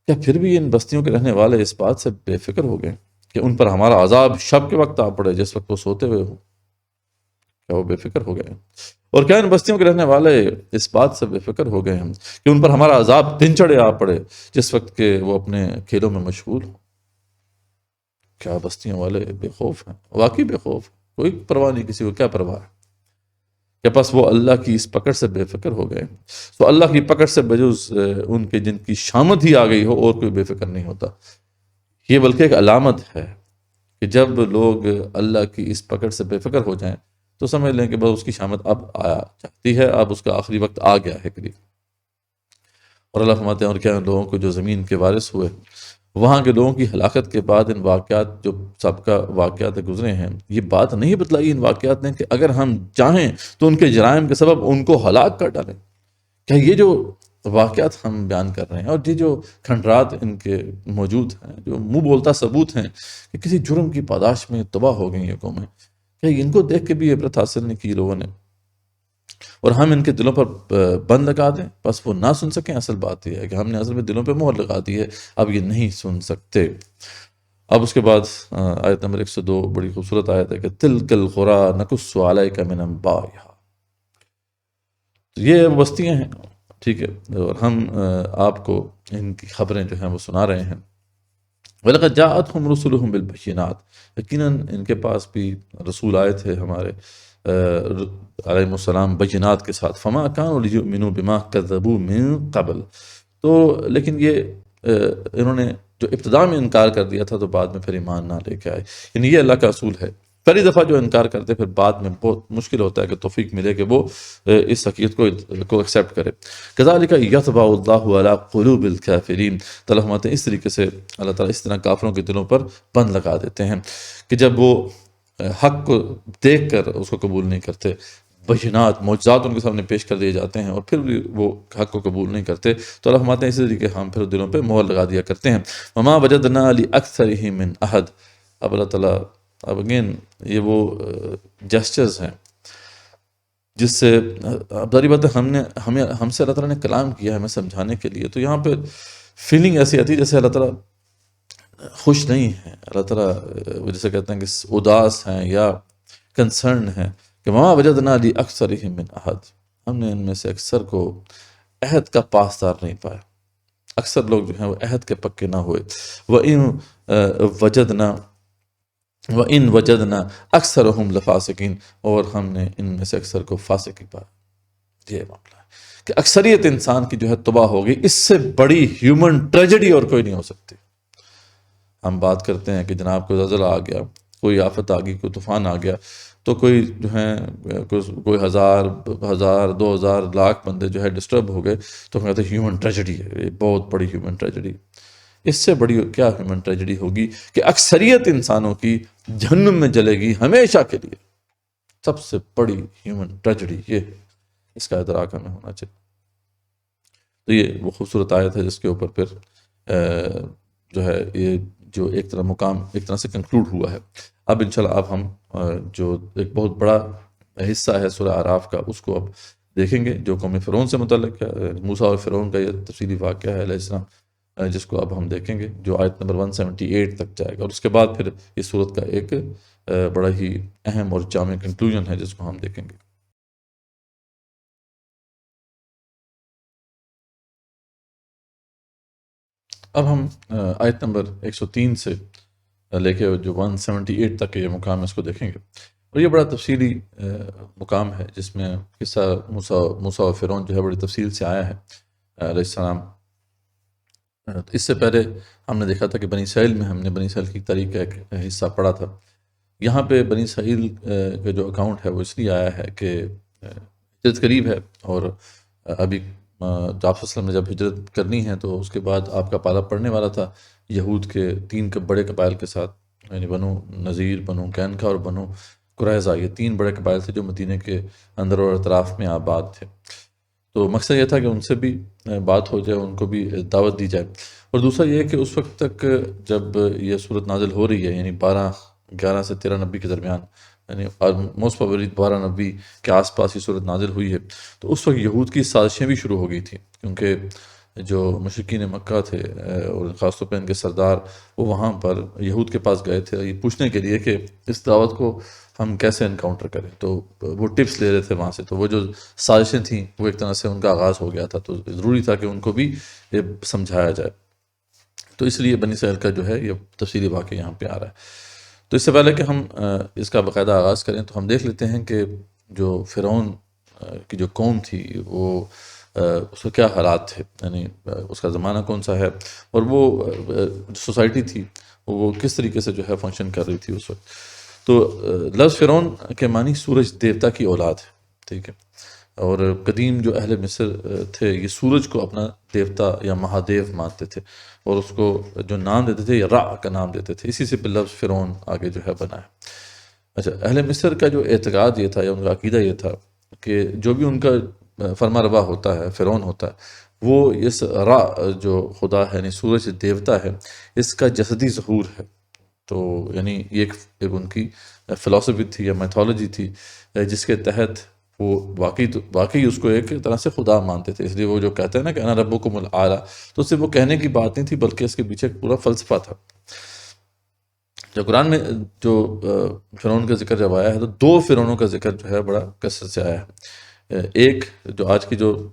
کیا پھر بھی ان بستیوں کے رہنے والے اس بات سے بے فکر ہو گئے کہ ان پر ہمارا عذاب شب کے وقت آ پڑے جس وقت وہ سوتے ہوئے ہو؟ کیا وہ بے فکر ہو گئے ہیں؟ اور کیا ان بستیوں کے رہنے والے اس بات سے بے فکر ہو گئے ہیں کہ ان پر ہمارا عذاب دن چڑھے آ پڑے جس وقت کہ وہ اپنے کھیلوں میں مشغول ہوں؟ کیا بستیوں والے بے خوف ہیں؟ واقعی بے خوف، کوئی پرواہ نہیں، کسی کو کیا پرواہ ہے؟ کہ بس وہ اللہ کی اس پکڑ سے بے فکر ہو گئے. تو اللہ کی پکڑ سے بجز ان کے جن کی شامت ہی آ گئی ہو اور کوئی بے فکر نہیں ہوتا. یہ بلکہ ایک علامت ہے کہ جب لوگ اللہ کی اس پکڑ سے بے فکر ہو جائیں تو سمجھ لیں کہ بس اس کی شامت اب آیا چاہتی ہے، اب اس کا آخری وقت آ گیا ہے قریب۔ اور اللہ فرماتے ہیں اور کیا ان لوگوں کو جو زمین کے وارث ہوئے، وہاں کے لوگوں کی ہلاکت کے بعد ان واقعات جو سابقہ واقعات گزرے ہیں، یہ بات نہیں بتلائی ان واقعات نے کہ اگر ہم چاہیں تو ان کے جرائم کے سبب ان کو ہلاک کر ڈالیں۔ کیا یہ جو واقعات ہم بیان کر رہے ہیں اور یہ جو کھنڈرات ان کے موجود ہیں، جو منہ بولتا ثبوت ہیں کہ کسی جرم کی پاداش میں تباہ ہو گئی یہ قومیں، کیا ان کو دیکھ کے بھی عبرت حاصل نہیں کی لوگوں نے، اور ہم ان کے دلوں پر بند لگا دیں بس وہ نہ سن سکیں؟ اصل بات یہ ہے کہ ہم نے اصل میں دلوں پہ مہر لگا دی ہے، اب یہ نہیں سن سکتے۔ اب اس کے بعد آیت نمبر 102 بڑی خوبصورت آیت ہے کہ تلک القری نقص علیک من انبائها، یہ بستیاں ہیں، ٹھیک ہے، اور ہم آپ کو ان کی خبریں جو ہیں وہ سنا رہے ہیں۔ وَلَقَدْ جَاءَتْهُمْ رُسُلُهُمْ بِالْبَيِّنَاتِ، یقیناً ان کے پاس بھی رسول آئے تھے ہمارے علیہ السلام بینات کے ساتھ۔ فَمَا كَانُوا لِيُؤْمِنُوا بِمَا كَذَّبُوا مِن قَبْلُ، تو لیکن یہ انہوں نے جو ابتدا میں انکار کر دیا تھا تو بعد میں پھر ایمان نہ لے کے آئے، یعنی یہ اللہ کا اصول ہے، پہلی دفعہ جو انکار کرتے پھر بعد میں بہت مشکل ہوتا ہے کہ توفیق ملے کہ وہ اس حقیقت کو ایکسیپٹ کرے۔ کذالک یطبع اللہ علی قلوب الکافرین، تعالیٰ فرماتے ہیں اس طریقے سے اللہ تعالیٰ اس طرح کافروں کے دلوں پر بند لگا دیتے ہیں کہ جب وہ حق کو دیکھ کر اس کو قبول نہیں کرتے، بینات معجزات ان کے سامنے پیش کر دیے جاتے ہیں اور پھر بھی وہ حق کو قبول نہیں کرتے، تو اللہ فرماتے ہیں اسی طریقے ہم پھر دلوں پہ مہر لگا دیا کرتے ہیں۔ وما وجدنا لاکثرهم من احد، اب اللہ تعالیٰ اب اگین یہ وہ جسچرز ہیں جس سے اب ظاہری بات ہے ہم سے اللہ تعالیٰ نے کلام کیا ہے ہمیں سمجھانے کے لیے، تو یہاں پہ فیلنگ ایسی آتی ہے جیسے اللہ تعالیٰ خوش نہیں ہے، اللہ تعالیٰ وہ جیسے کہتے ہیں کہ اداس ہیں یا کنسرن ہیں کہ وما وجدنا لاکثرهم من احد، ہم نے ان میں سے اکثر کو عہد کا پاسدار نہیں پایا، اکثر لوگ جو ہیں وہ عہد کے پکے نہ ہوئے۔ وَإِن وَجَدْنَا أَكْثَرَهُمْ لَفَاسِقِينَ، اور ہم نے ان میں سے اکثر کو فاسق ہی پایا۔ یہ معاملہ ہے کہ اکثریت انسان کی جو ہے تباہ ہو گئی، اس سے بڑی ہیومن ٹریجڈی اور کوئی نہیں ہو سکتی۔ ہم بات کرتے ہیں کہ جناب کوئی زلزلہ آ گیا، کوئی آفت آ گئی، کوئی طوفان آ گیا، تو کوئی جو ہے کوئی ہزار 2000 لاکھ بندے جو ہے ڈسٹرب ہو گئے، تو ہم کہتے ہیں ہیومن ٹریجڈی ہے، یہ بہت بڑی ہیومن ٹریجڈی۔ اس سے بڑی کیا ہیومن ٹریجڈی ہوگی کہ اکثریت انسانوں کی جہنم میں جلے گی ہمیشہ کے لیے۔ سب سے بڑی ہیومن ٹریجڈی یہ ہے، اس کا ادراک ہمیں ہونا چاہیے۔ تو یہ وہ خوبصورت آیت ہے جس کے اوپر پھر جو ہے یہ جو ایک طرح سے کنکلوڈ ہوا ہے۔ اب انشاءاللہ اب ہم جو ایک بہت بڑا حصہ ہے سورہ اعراف کا، اس کو اب دیکھیں گے جو قوم فرعون سے متعلق ہے، موسیٰ اور فرعون کا یہ تفصیلی واقعہ ہے علیہ السلام، جس کو اب ہم دیکھیں گے جو آیت نمبر 178 تک جائے گا، اور اس کے بعد پھر اس صورت کا ایک بڑا ہی اہم اور جامع کنکلوژن ہے جس کو ہم دیکھیں گے۔ اب ہم آیت نمبر 103 سے لے کے جو 178 تک یہ مقام ہے اس کو دیکھیں گے، اور یہ بڑا تفصیلی مقام ہے جس میں قصہ موسیٰ و فرعون جو ہے بڑی تفصیل سے آیا ہے علیہ السلام۔ اس سے پہلے ہم نے دیکھا تھا کہ بنی اسرائیل میں ہم نے بنی اسرائیل کی تاریخ کا ایک حصہ پڑھا تھا۔ یہاں پہ بنی اسرائیل کا جو اکاؤنٹ ہے وہ اس لیے آیا ہے کہ ہجرت قریب ہے، اور ابھی آپ صلی اللہ علیہ وسلم نے جب ہجرت کرنی ہے تو اس کے بعد آپ کا پالا پڑنے والا تھا یہود کے 3 بڑے قبائل کے ساتھ، یعنی بنو نذیر، بنو قینقاع اور بنو قریظہ، یہ 3 بڑے قبائل تھے جو مدینے کے اندر اور اطراف میں آباد تھے۔ تو مقصد یہ تھا کہ ان سے بھی بات ہو جائے، ان کو بھی دعوت دی جائے، اور دوسرا یہ کہ اس وقت تک جب یہ صورت نازل ہو رہی ہے، یعنی 11 سے 13 نبی کے درمیان، یعنی موسٹ پروبیبلی 12 نبی کے آس پاس یہ صورت نازل ہوئی ہے، تو اس وقت یہود کی سازشیں بھی شروع ہو گئی تھیں، کیونکہ جو مشرکین مکہ تھے اور خاص طور پہ ان کے سردار، وہ وہاں پر یہود کے پاس گئے تھے یہ پوچھنے کے لیے کہ اس دعوت کو ہم کیسے انکاؤنٹر کریں، تو وہ ٹپس لے رہے تھے وہاں سے، تو وہ جو سازشیں تھیں وہ ایک طرح سے ان کا آغاز ہو گیا تھا، تو ضروری تھا کہ ان کو بھی یہ سمجھایا جائے، تو اس لیے بنی اسرائیل کا جو ہے یہ تفصیلی واقعہ یہاں پہ آ رہا ہے۔ تو اس سے پہلے کہ ہم اس کا باقاعدہ آغاز کریں تو ہم دیکھ لیتے ہیں کہ جو فرعون کی جو قوم تھی وہ اس کے کیا حالات تھے، یعنی اس کا زمانہ کون سا ہے، اور وہ سوسائٹی تھی وہ کس طریقے سے جو ہے فنکشن کر رہی تھی اس وقت۔ تو لفظ فرعون کے معنی سورج دیوتا کی اولاد ہے، ٹھیک ہے، اور قدیم جو اہل مصر تھے یہ سورج کو اپنا دیوتا یا مہادیو مانتے تھے، اور اس کو جو نام دیتے تھے یہ را کا نام دیتے تھے، اسی سے پھر لفظ فرعون آگے جو ہے بنا ہے۔ اچھا، اہل مصر کا جو اعتقاد یہ تھا یا ان کا عقیدہ یہ تھا کہ جو بھی ان کا فرما روا ہوتا ہے، فرعون ہوتا ہے، وہ اس را جو خدا ہے یعنی سورج دیوتا ہے، اس کا جسدی ظہور ہے۔ تو یعنی یہ ایک ان کی فلسفی تھی یا میتھولوجی تھی جس کے تحت وہ واقعی اس کو ایک طرح سے خدا مانتے تھے، اس لیے وہ جو کہتے ہیں نا کہ انا ربکم الاعلی، تو صرف وہ کہنے کی بات نہیں تھی بلکہ اس کے پیچھے ایک پورا فلسفہ تھا۔ جو قرآن میں جو فرعون کا ذکر جب آیا ہے تو دو فرعونوں کا ذکر جو ہے بڑا کثرت سے آیا ہے۔ ایک جو آج کی جو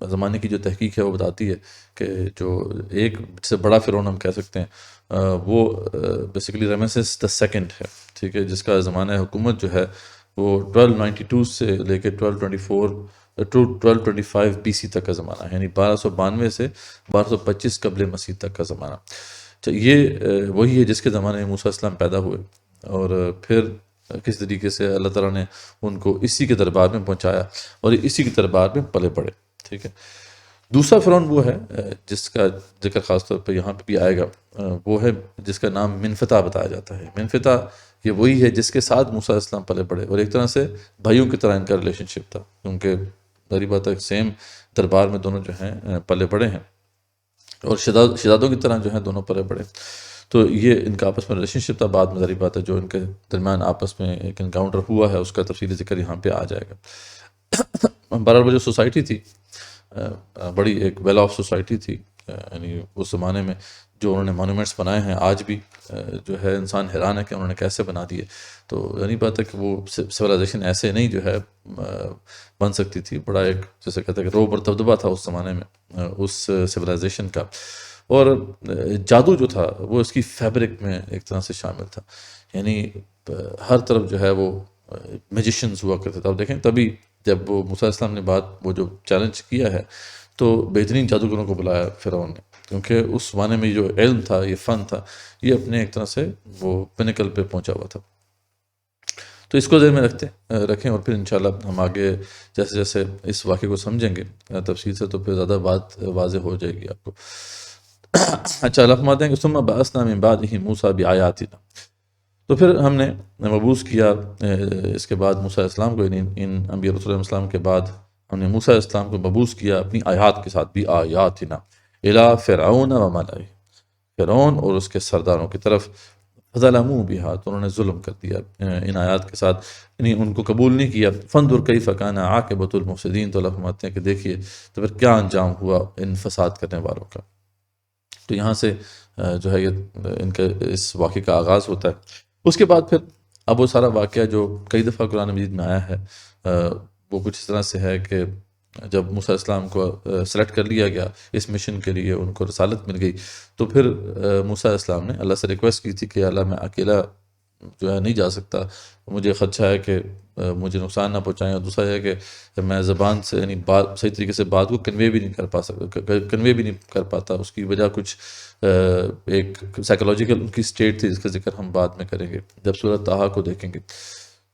زمانے کی جو تحقیق ہے وہ بتاتی ہے کہ جو ایک سے بڑا فرعون ہم کہہ سکتے ہیں وہ بیسیکلی رمیسس دا سیکنڈ ہے، ٹھیک ہے، جس کا زمانہ حکومت جو ہے وہ 1292 سے لے کے 1225 بی سی تک کا زمانہ ہے، یعنی 1292 سے 1225 قبل مسیح تک کا زمانہ۔ اچھا، یہ وہی ہے جس کے زمانے میں موسیٰ علیہ السلام پیدا ہوئے، اور پھر کس طریقے سے اللہ تعالیٰ نے ان کو اسی کے دربار میں پہنچایا اور اسی کے دربار میں پلے پڑے، ٹھیک ہے۔ دوسرا فرعون وہ ہے جس کا ذکر خاص طور پہ یہاں پہ بھی آئے گا، وہ ہے جس کا نام منفتح بتایا جاتا ہے۔ منفتح یہ وہی ہے جس کے ساتھ موسیٰ علیہ السلام پلے پڑے، اور ایک طرح سے بھائیوں کی طرح ان کا ریلیشن شپ تھا، کیونکہ ظاہری بات ہے سیم دربار میں دونوں جو ہیں پلے پڑے ہیں، اور شہزادوں کی طرح جو ہیں دونوں پلے پڑے، تو یہ ان کا آپس میں ریلیشن شپ تھا۔ بعد میں ظاہری بات ہے جو ان کے درمیان آپس میں ایک انکاؤنٹر ہوا ہے اس کا تفصیلی ذکر یہاں پہ آ جائے گا۔ بہرحال وہ جو سوسائٹی تھی بڑی ایک ویل آف سوسائٹی تھی، یعنی اس زمانے میں جو انہوں نے مانومنٹس بنائے ہیں آج بھی جو ہے انسان حیران ہے کہ انہوں نے کیسے بنا دیے۔ تو یعنی بات ہے کہ وہ سویلائزیشن ایسے نہیں جو ہے بن سکتی تھی، بڑا ایک جیسے کہتے ہیں کہ روب اور دبدبہ تھا اس زمانے میں اس سویلائزیشن کا، اور جادو جو تھا وہ اس کی فیبرک میں ایک طرح سے شامل تھا، یعنی ہر طرف جو ہے وہ میجیشنز ہوا کرتے تھے۔ اب دیکھیں تبھی جب وہ موسیٰ علیہ السلام نے وہ جو چیلنج کیا ہے تو بہترین جادوگروں کو بلایا فرعون نے، کیونکہ اس زمانے میں جو علم تھا، یہ فن تھا، یہ اپنے ایک طرح سے وہ پینیکل پہ پہنچا ہوا تھا۔ تو اس کو ذہن میں رکھیں، اور پھر انشاءاللہ ہم آگے جیسے جیسے اس واقعے کو سمجھیں گے تفصیل سے تو پھر زیادہ بات واضح ہو جائے گی آپ کو۔ اچھا، اللہ فرماتے ہیں کہ ثم بعثنا من بعدہ موسیٰ بآیاتنا، تو پھر ہم نے مبعوث کیا اس کے بعد موسیٰ علیہ السلام کو، یعنی ان انبیاء رسول علیہ السلام کے بعد ہم نے موسیٰ علیہ السلام کو مبعوث کیا اپنی آیات کے ساتھ، بآیاتنا الی فرعون وملئہ، فرعون اور اس کے سرداروں کی طرف، فظلموا بہا، تو انہوں نے ظلم کر دیا ان آیات کے ساتھ، یعنی ان کو قبول نہیں کیا۔ فانظر کیف کان عاقبۃ المفسدین، تو اللہ فرماتے ہیں کہ دیکھیے تو پھر کیا انجام ہوا ان فساد کرنے والوں کا۔ تو یہاں سے جو ہے یہ ان کا اس واقعے کا آغاز ہوتا ہے۔ اس کے بعد پھر اب وہ سارا واقعہ جو کئی دفعہ قرآن مجید میں آیا ہے وہ کچھ اس طرح سے ہے کہ جب موسیٰ علیہ السلام کو سلیکٹ کر لیا گیا اس مشن کے لیے، ان کو رسالت مل گئی، تو پھر موسیٰ علیہ السلام نے اللہ سے ریکویسٹ کی تھی کہ اللہ میں اکیلا جو ہے نہیں جا سکتا، مجھے خدشہ ہے کہ مجھے نقصان نہ پہنچائیں، اور دوسرا ہے کہ میں زبان سے یعنی بات صحیح طریقے سے بات کو کنوے بھی نہیں کر پاتا، اس کی وجہ کچھ ایک سائیکولوجیکل ان کی اسٹیٹ تھی جس کا ذکر ہم بعد میں کریں گے جب سورۃ طٰہٰ کو دیکھیں گے۔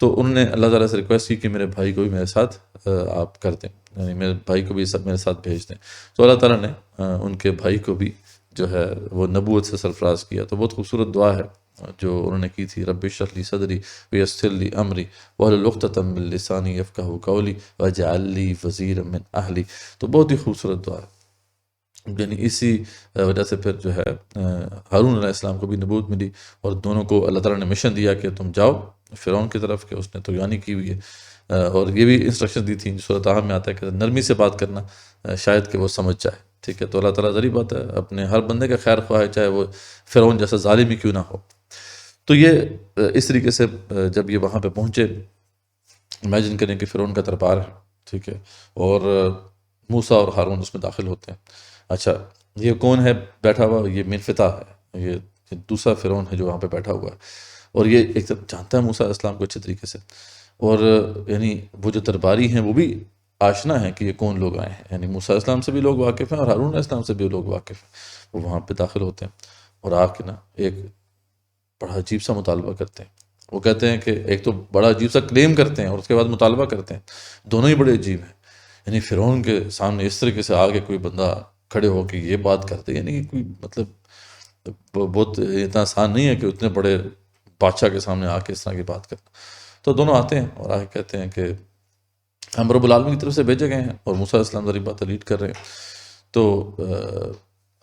تو انہوں نے اللہ تعالیٰ سے ریکویسٹ کی کہ میرے بھائی کو بھی میرے ساتھ آپ کر دیں، یعنی میرے بھائی کو بھی میرے ساتھ بھیج دیں۔ تو اللہ تعالیٰ نے ان کے بھائی کو بھی جو ہے وہ نبوت سے سرفراز کیا۔ تو بہت خوبصورت دعا ہے جو انہوں نے کی تھی، رب اشرح لی صدری ویسر لی امری واحلل عقدۃ من لسانی یفقہوا قولی واجعل لی وزیرا من اہلی۔ تو بہت ہی خوبصورت دعا ہے، یعنی اسی وجہ سے پھر جو ہے ہارون علیہ السلام کو بھی نبوت ملی، اور دونوں کو اللہ تعالیٰ نے مشن دیا کہ تم جاؤ فرعون کی طرف، کہ اس نے طغیانی کی ہوئی ہے، اور یہ بھی انسٹرکشن دی تھیں سورۃ طٰہٰ میں آتا ہے کہ نرمی سے بات کرنا شاید کہ وہ سمجھ جائے، ٹھیک ہے۔ تو اللہ تعالیٰ ذریعہ بات ہے اپنے ہر بندے کا خیر خواہ ہے، چاہے وہ فرعون جیسا ظالم ہی کیوں نہ ہو۔ تو یہ اس طریقے سے جب یہ وہاں پہ پہنچے، امیجن کریں کہ فرعون کا دربار ہے، ٹھیک ہے، اور موسیٰ اور ہارون اس میں داخل ہوتے ہیں۔ اچھا، یہ کون ہے بیٹھا ہوا؟ یہ منفتح ہے، یہ دوسرا فرعون ہے جو وہاں پہ بیٹھا ہوا ہے، اور یہ ایک طرف جانتا ہے موسیٰ علیہ السلام کو اچھے طریقے سے، اور یعنی وہ جو درباری ہیں وہ بھی آشنا ہے کہ یہ کون لوگ آئے ہیں، یعنی موسیٰ علیہ السلام سے بھی لوگ واقف ہیں اور ہارون علیہ السلام سے بھی لوگ واقف ہیں۔ وہ وہاں پہ داخل ہوتے ہیں اور آ کے نا ایک بڑا عجیب سا مطالبہ کرتے ہیں، وہ کہتے ہیں کہ ایک تو بڑا عجیب سا کلیم کرتے ہیں اور اس کے بعد مطالبہ کرتے ہیں، دونوں ہی بڑے عجیب ہیں. یعنی فرعون کے سامنے اس طریقے سے آگے کوئی بندہ کھڑے ہو کے یہ بات کرتے، یعنی کہ کوئی مطلب بہت اتنا آسان نہیں ہے کہ اتنے بڑے بادشاہ کے سامنے آ کے اس طرح کی بات کرنا. تو دونوں آتے ہیں اور آگے کہتے ہیں کہ ہم رب العالمین کی طرف سے بھیجے گئے ہیں، اور موسیٰ علیہ السلام ذری بات لیڈ کر رہے ہیں. تو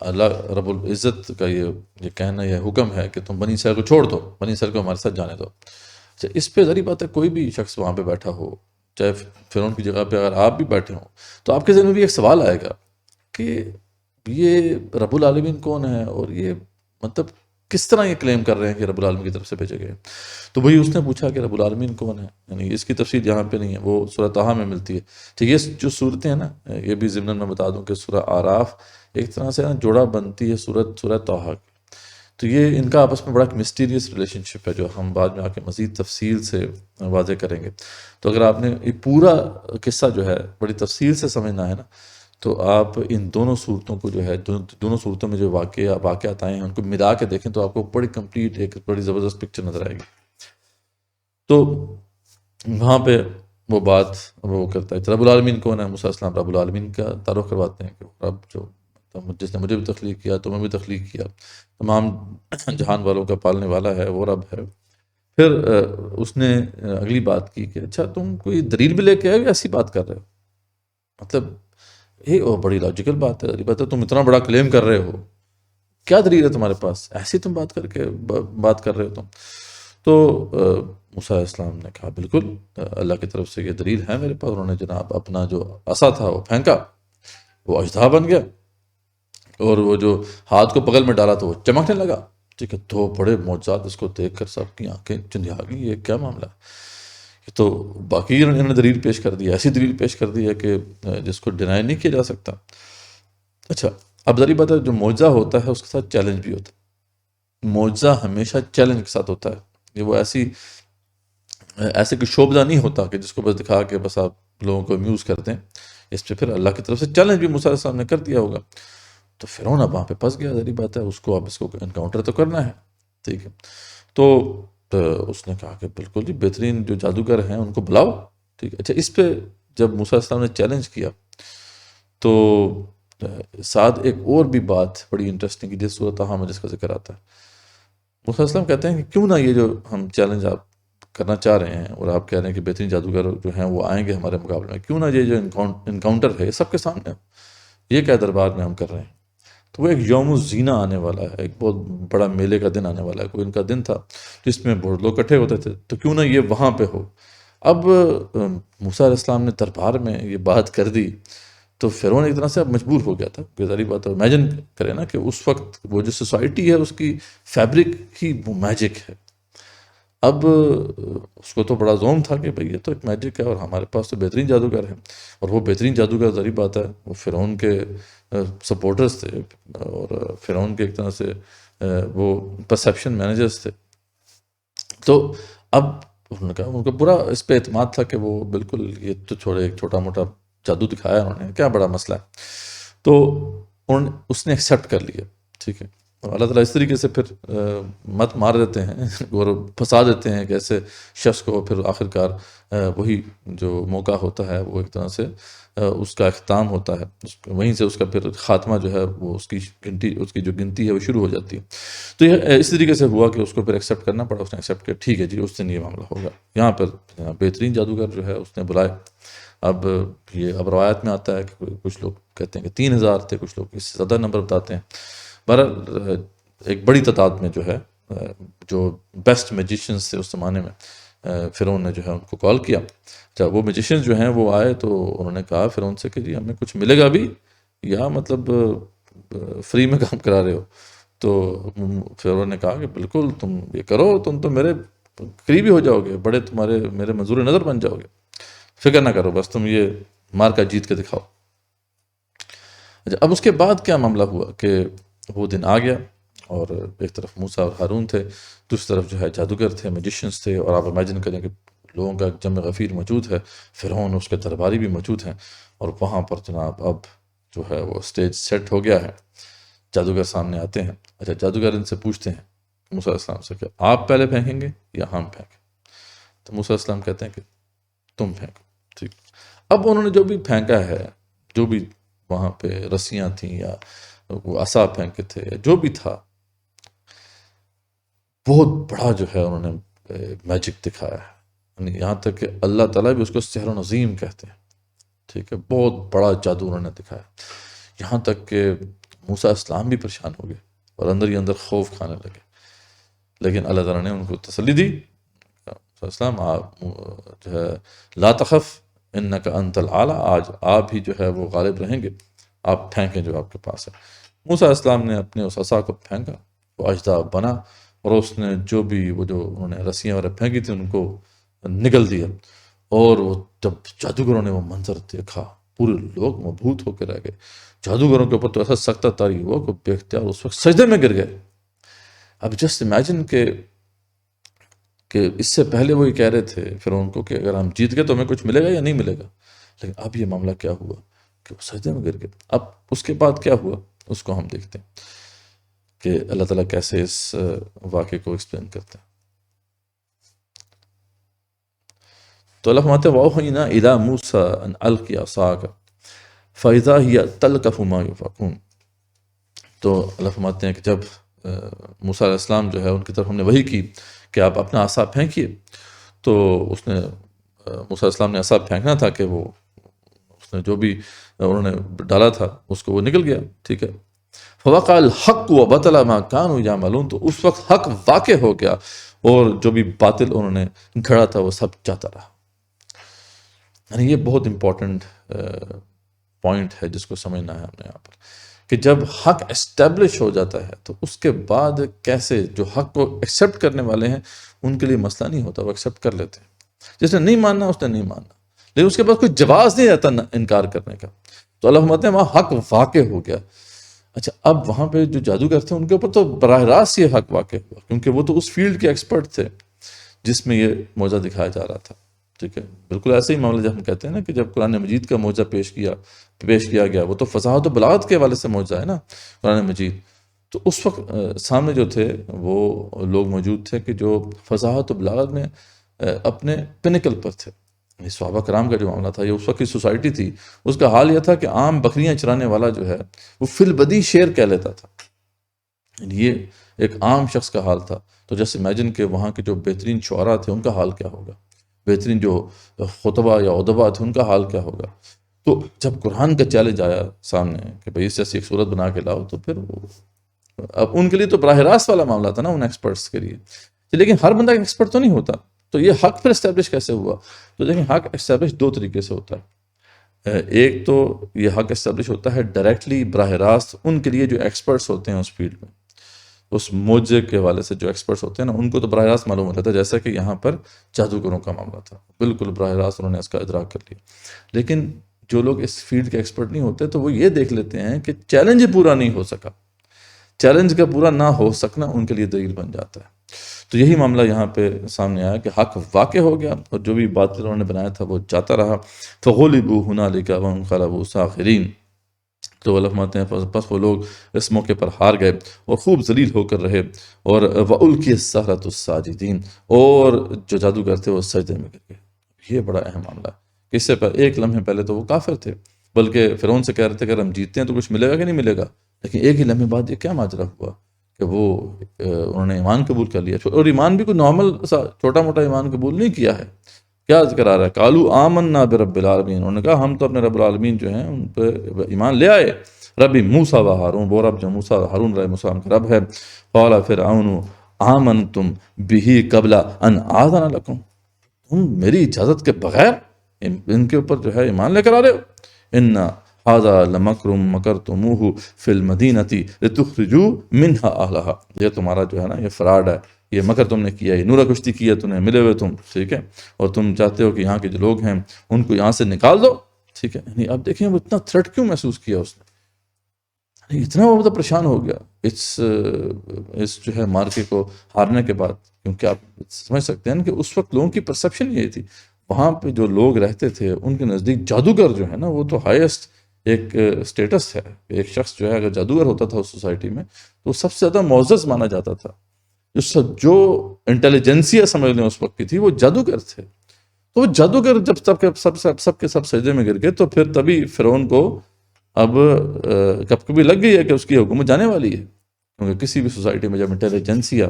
اللہ رب العزت کا یہ کہنا، یہ حکم ہے کہ تم بنی اسرائیل کو چھوڑ دو، بنی اسرائیل کو ہمارے ساتھ جانے دو. اچھا، اس پہ ذری بات ہے کوئی بھی شخص وہاں پہ بیٹھا ہو، چاہے فرعون کی جگہ پہ اگر آپ بھی بیٹھے ہوں، تو آپ کے ذہن میں بھی ایک سوال آئے گا کہ یہ رب العالمین کون ہے، اور یہ مطلب کس طرح یہ کلیم کر رہے ہیں کہ رب العالمین کی طرف سے بھیجے گئے. تو وہی اس نے پوچھا کہ رب العالمین کون ہے. یعنی اس کی تفصیل یہاں پہ نہیں ہے، وہ سورہ طٰہٰ میں ملتی ہے. ٹھیک ہے، یہ جو صورتیں ہیں نا، یہ بھی ضمن میں بتا دوں کہ سورہ اعراف ایک طرح سے نا جوڑا بنتی ہے سورہ طٰہٰ کی. تو یہ ان کا آپس میں بڑا ایک مسٹیریس ریلیشن شپ ہے جو ہم بعد میں آ کے مزید تفصیل سے واضح کریں گے. تو اگر آپ نے یہ پورا قصہ جو ہے بڑی تفصیل سے سمجھنا ہے نا، تو آپ ان دونوں صورتوں کو جو ہے دونوں صورتوں میں جو واقعات آئے ہیں ان کو ملا کے دیکھیں تو آپ کو بڑی کمپلیٹ ایک بڑی زبردست پکچر نظر آئے گی. تو وہاں پہ وہ بات وہ کرتا ہے رب العالمین کون ہے. موسیٰ علیہ السلام رب العالمین کا تعارف کرواتے ہیں کہ وہ رب جو جس نے مجھے بھی تخلیق کیا، تمہیں بھی تخلیق کیا، تمام جہان والوں کا پالنے والا ہے، وہ رب ہے. پھر اس نے اگلی بات کی کہ اچھا تم کوئی دلیل بھی لے کے آئے ہو یا ایسی بات کر رہے ہو. مطلب یہ بڑی لاجیکل بات ہے، بات ہے تم اتنا بڑا کلیم کر رہے ہو، کیا دلیل ہے تمہارے پاس، ایسی تم بات کر رہے ہو تم. تو موسیٰ علیہ السلام نے کہا بالکل اللہ کی طرف سے یہ دلیل ہے میرے پاس. انہوں نے جناب اپنا جو عصا تھا وہ پھینکا، وہ اژدہا بن گیا، اور وہ جو ہاتھ کو بغل میں ڈالا تو وہ چمکنے لگا. ٹھیک ہے، تو بڑے معجزات اس کو دیکھ کر سب کی آنکھیں چندھیا گئی، یہ کیا معاملہ ہے. تو باقی انہوں نے دلیل پیش کر دی، ایسی دلیل پیش کر دی ہے کہ جس کو ڈینائی نہیں کیا جا سکتا. اچھا، اب ذری بات ہے جو معجزہ ہوتا ہے اس کے ساتھ چیلنج بھی ہوتا ہے. معجزہ ہمیشہ چیلنج کے ساتھ ہوتا ہے. یہ وہ ایسے کوئی شعبہ نہیں ہوتا کہ جس کو بس دکھا کے بس آپ لوگوں کو امیوز کرتے ہیں. اس پہ پھر اللہ کی طرف سے چیلنج بھی موسیٰ علیہ السلام نے کر دیا ہوگا. تو فرعون اب وہاں پہ پھنس گیا. ذری بات ہے اس کو انکاؤنٹر تو کرنا ہے. ٹھیک ہے، تو اس نے کہا کہ بالکل جی، بہترین جو جادوگر ہیں ان کو بلاؤ. ٹھیک ہے. اچھا، اس پہ جب موسیٰ علیہ السلام نے چیلنج کیا تو ساتھ ایک اور بھی بات بڑی انٹرسٹنگ کی جس سورۃ طٰہٰ میں جس کا ذکر آتا ہے. موسیٰ علیہ السلام کہتے ہیں کہ کیوں نہ یہ جو ہم چیلنج آپ کرنا چاہ رہے ہیں اور آپ کہہ رہے ہیں کہ بہترین جادوگر جو ہیں وہ آئیں گے ہمارے مقابلے میں، کیوں نہ یہ جو انکاؤنٹر ہے یہ سب کے سامنے ہو، یہ کیا دربار میں ہم کر رہے ہیں. تو وہ ایک یوم الزینہ آنے والا ہے، ایک بہت بڑا میلے کا دن آنے والا ہے، کوئی ان کا دن تھا جس میں بہت لوگ اکٹھے ہوتے تھے. تو کیوں نہ یہ وہاں پہ ہو. اب موسیٰ علیہ السلام نے دربار میں یہ بات کر دی تو فرعون ایک طرح سے اب مجبور ہو گیا تھا. کہ ظاہری بات ہے، امیجن کریں نا کہ اس وقت وہ جو سوسائٹی ہے اس کی فیبرک ہی وہ میجک ہے. اب اس کو تو بڑا زوم تھا کہ بھئی یہ تو ایک میجک ہے اور ہمارے پاس تو بہترین جادوگر ہیں، اور وہ بہترین جادوگر ظاہری بات ہے وہ فرعون کے سپورٹرز تھے اور فرعون کے ایک طرح سے وہ پرسیپشن مینیجرز تھے. تو اب انہوں نے کہا، ان کو پورا اس پہ اعتماد تھا کہ وہ بالکل یہ تو چھوڑے ایک چھوٹا موٹا جادو دکھایا انہوں نے، کیا بڑا مسئلہ ہے. تو اس نے ایکسیپٹ کر لیا. ٹھیک ہے، اللہ تعالیٰ اس طریقے سے پھر مت مار دیتے ہیں اور پھنسا دیتے ہیں کہ ایسے شخص کو پھر آخر کار وہی جو موقع ہوتا ہے وہ ایک طرح سے اس کا اختتام ہوتا ہے، وہیں سے اس کا پھر خاتمہ جو ہے وہ اس کی جو گنتی ہے وہ شروع ہو جاتی ہے. تو یہ اس طریقے سے ہوا کہ اس کو پھر ایکسیپٹ کرنا پڑا. اس نے ایکسیپٹ کیا، ٹھیک ہے جی اس دن یہ معاملہ ہوگا. یہاں پر بہترین جادوگر جو ہے اس نے بلائے. اب روایت میں آتا ہے کہ کچھ لوگ کہتے ہیں کہ 3000 تھے، کچھ لوگ اس سے زیادہ نمبر بتاتے ہیں. بہرحال ایک بڑی تعداد میں جو ہے جو بیسٹ میجیشنز تھے اس زمانے میں فرعون نے جو ہے ان کو کال کیا. اچھا، وہ میجیشنز جو ہیں وہ آئے تو انہوں نے کہا فرعون سے کہ جی ہمیں کچھ ملے گا بھی یا مطلب فری میں کام کرا رہے ہو. تو فرعون نے کہا کہ بالکل تم یہ کرو، تم تو میرے قریبی ہو جاؤ گے، بڑے میرے منظور نظر بن جاؤ گے، فکر نہ کرو، بس تم یہ مار کا جیت کے دکھاؤ. اچھا، اب اس کے بعد کیا معاملہ ہوا کہ وہ دن آ گیا اور ایک طرف موسیٰ اور ہارون تھے، دوسری طرف جو ہے جادوگر تھے، میجیشنز تھے، اور آپ امیجن کریں کہ لوگوں کا جمع غفیر موجود ہے، فرعون اس کے درباری بھی موجود ہیں، اور وہاں پر جناب اب جو ہے وہ اسٹیج سیٹ ہو گیا ہے. جادوگر سامنے آتے ہیں. اچھا، جادوگر ان سے پوچھتے ہیں موسیٰ علیہ السلام سے کہ آپ پہلے پھینکیں گے یا ہم پھینکیں؟ تو موسیٰ علیہ السلام کہتے ہیں کہ تم پھینکو. ٹھیک. اب انہوں نے جو بھی پھینکا ہے، جو بھی وہاں پہ رسیاں تھیں یا وہ عصا پھینکے تھے یا جو بھی تھا، بہت بڑا جو ہے انہوں نے میجک دکھایا ہے. یعنی یہاں تک کہ اللہ تعالیٰ بھی اس کو سحر عظیم کہتے ہیں. ٹھیک ہے، بہت بڑا جادو انہوں نے دکھایا. یہاں تک کہ موسیٰ علیہ السلام بھی پریشان ہو گئے اور اندر ہی اندر خوف کھانے لگے. لیکن اللہ تعالیٰ نے ان کو تسلی دی. موسیٰ علیہ السلام آپ جو ہے لا تخف انک انت الاعلی، آج آپ ہی جو ہے وہ غالب رہیں گے، آپ پھینکیں جو آپ کے پاس ہے. موسیٰ علیہ السلام نے اپنے اس عصا کو پھینکا، وہ اژدہا بنا، اور اس نے جو بھی وہ جو انہوں نے رسیاں وغیرہ پھینکی تھیں ان کو نگل دیا. اور وہ جب جادوگروں نے وہ منظر دیکھا، پورے لوگ مبہوت ہو کے رہ گئے. جادوگروں کے اوپر تو ایسا سختہ طاری ہوا کہ بے اختیار اس وقت سجدے میں گر گئے. اب جسٹ امیجن کہ اس سے پہلے وہ یہ کہہ رہے تھے فرعون کو کہ اگر ہم جیت گئے تو ہمیں کچھ ملے گا یا نہیں ملے گا، لیکن اب یہ معاملہ کیا ہوا کہ وہ سجدے میں گر گئے. اب اس کے بعد کیا ہوا اس کو ہم دیکھتے ہیں کہ اللہ تعالیٰ کیسے اس واقعے کو ایکسپلین کرتے ہیں. تو اللہ فرماتے ہیں وَأَوْحَيْنَا إِلَىٰ مُوسَىٰ أَنْ أَلْقِ عَصَاكَ فَإِذَا هِيَ تَلْقَفُ مَا يَفِكُونَ. تو اللہ فرماتے ہیں کہ جب موسیٰ علیہ السلام جو ہے ان کی طرف ہم نے وحی کی کہ آپ اپنا عصا پھینکیے، تو اس نے موسیٰ علیہ السلام نے عصا پھینکنا تھا کہ وہ اس نے جو بھی انہوں نے ڈالا تھا اس کو وہ نکل گیا. ٹھیک ہے. فَوَقَعَ الْحَقُّ وَبَطَلَ مَا كَانُوا يَعْمَلُونَ. تو اس وقت حق واقع ہو گیا اور جو بھی باطل انہوں نے گھڑا تھا وہ سب جاتا رہا. یعنی یہ بہت امپورٹنٹ پوائنٹ ہے جس کو سمجھنا ہے ہم نے یہاں پر، کہ جب حق اسٹیبلش ہو جاتا ہے تو اس کے بعد کیسے جو حق کو ایکسیپٹ کرنے والے ہیں ان کے لیے مسئلہ نہیں ہوتا، وہ ایکسیپٹ کر لیتے ہیں. جس نے نہیں ماننا اس نے نہیں ماننا، لیکن اس کے بعد کوئی جواز نہیں رہتا انکار کرنے کا. تو اللہ فرماتے ہیں وہاں حق واقع ہو گیا. اچھا، اب وہاں پہ جو جادوگر تھے ان کے اوپر تو براہ راست یہ حق واقع ہوا، کیونکہ وہ تو اس فیلڈ کے ایکسپرٹ تھے جس میں یہ معجزہ دکھایا جا رہا تھا. ٹھیک ہے، بالکل ایسے ہی معاملہ جب ہم کہتے ہیں نا کہ جب قرآن مجید کا معجزہ پیش کیا گیا، وہ تو فصاحت و بلاغت کے حوالے سے معجزہ ہے نا قرآن مجید. تو اس وقت سامنے جو تھے وہ لوگ موجود تھے کہ جو فصاحت و بلاغت میں اپنے پنیکل پر تھے. صحابہ کرام کا جو معاملہ تھا، یہ اس وقت کی سوسائٹی تھی، اس کا حال یہ تھا کہ عام بکریاں چرانے والا جو ہے وہ فی البدی شعر کہہ لیتا تھا. یہ ایک عام شخص کا حال تھا. تو جیسے امیجن کہ وہاں کے جو بہترین شعراء تھے ان کا حال کیا ہوگا، بہترین جو خطبہ یا ادبا تھے ان کا حال کیا ہوگا. تو جب قرآن کا چیلنج آیا سامنے کہ بھئی اس جیسی ایک صورت بنا کے لاؤ، تو پھر اب ان کے لیے تو براہ راست والا معاملہ تھا نا ان ایکسپرٹس کے لیے. لیکن ہر بندہ ایکسپرٹ تو نہیں ہوتا. تو یہ حق پھر اسٹیبلش کیسے ہوا؟ تو دیکھیں حق اسٹیبلش دو طریقے سے ہوتا ہے. ایک تو یہ حق اسٹیبلش ہوتا ہے ڈائریکٹلی براہ راست ان کے لیے جو ایکسپرٹس ہوتے ہیں اس فیلڈ میں، اس معجزے کے حوالے سے جو ایکسپرٹس ہوتے ہیں نا ان کو تو براہ راست معلوم ہوتا ہے، جیسا کہ یہاں پر جادوگروں کا معاملہ تھا، بالکل براہ راست انہوں نے اس کا ادراک کر لیا. لیکن جو لوگ اس فیلڈ کے ایکسپرٹ نہیں ہوتے تو وہ یہ دیکھ لیتے ہیں کہ چیلنج پورا نہیں ہو سکا، چیلنج کا پورا نہ ہو سکنا ان کے لیے دلیل بن جاتا ہے. تو یہی معاملہ یہاں پہ سامنے آیا کہ حق واقع ہو گیا اور جو بھی باطل انہوں نے بنایا تھا وہ جاتا رہا. فغلبوا هنالك وانقلبوا صاغرین. تو اللہ فرماتے ہیں بس وہ لوگ اس موقع پر ہار گئے اور خوب ذلیل ہو کر رہے. اور وَأُلْقِيَ السَّحَرَةُ السَّاجِدِينَ. اور جو جادوگر تھے وہ سجدے میں گر گئے. یہ بڑا اہم معاملہ ہے کہ اس سے ایک لمحے پہلے تو وہ کافر تھے، بلکہ فرعون سے کہہ رہے تھے کہ اگر ہم جیتتے ہیں تو کچھ ملے گا کہ نہیں ملے گا. لیکن ایک ہی لمحے بعد یہ کیا ماجرا ہوا کہ وہ انہوں نے ایمان قبول کر لیا. اور ایمان بھی کوئی نارمل سا چھوٹا موٹا ایمان قبول نہیں کیا ہے. کیا ذکر آ رہا ہے؟ قالوا آمنا برب العالمین. انہوں نے کہا ہم تو اپنے رب العالمین جو ہیں ان پہ ایمان لے آئے. ربی موسیٰ و ہارون، وہ رب جو موسیٰ و ہارون علیہ السلام کا رب ہے. قال فرعون آمنتم بہ قبل ان آذن لکم. تم میری اجازت کے بغیر ان کے اوپر جو ہے ایمان لے کر آ رہے ہو. ان ھذا لمکر مکرتموہ فی المدینۃ لتخرجوا منہا اہلہا. یہ تمہارا جو ہے نا یہ فراڈ ہے، یہ مکر تم نے کیا، یہ نورہ کشتی کی ہے تم نے، ملے ہوئے تم. ٹھیک ہے، اور تم چاہتے ہو کہ یہاں کے جو لوگ ہیں ان کو یہاں سے نکال دو. ٹھیک ہے، یعنی اب دیکھیں وہ اتنا تھریٹ کیوں محسوس کیا اس نے، اتنا وہ مطلب پریشان ہو گیا اس جو ہے مارکے کو ہارنے کے بعد. کیونکہ آپ سمجھ سکتے ہیں کہ اس وقت لوگوں کی پرسیپشن یہ تھی، وہاں پہ جو لوگ رہتے تھے ان کے نزدیک جادوگر جو ہے نا وہ تو ہائیسٹ ایک اسٹیٹس ہے. ایک شخص جو ہے اگر جادوگر ہوتا تھا اس سوسائٹی میں تو سب سے زیادہ معزز مانا جاتا تھا. جو انٹیلیجنسیا سمجھ لیں اس وقت کی تھی، وہ جادوگر تھے. تو وہ جادوگر جب سب کے سب سجدے میں گر گئے تو پھر تبھی فرعون کو اب کبھی لگ گئی ہے کہ اس کی حکومت جانے والی ہے. کیونکہ کسی بھی سوسائٹی میں جب انٹیلیجنسیا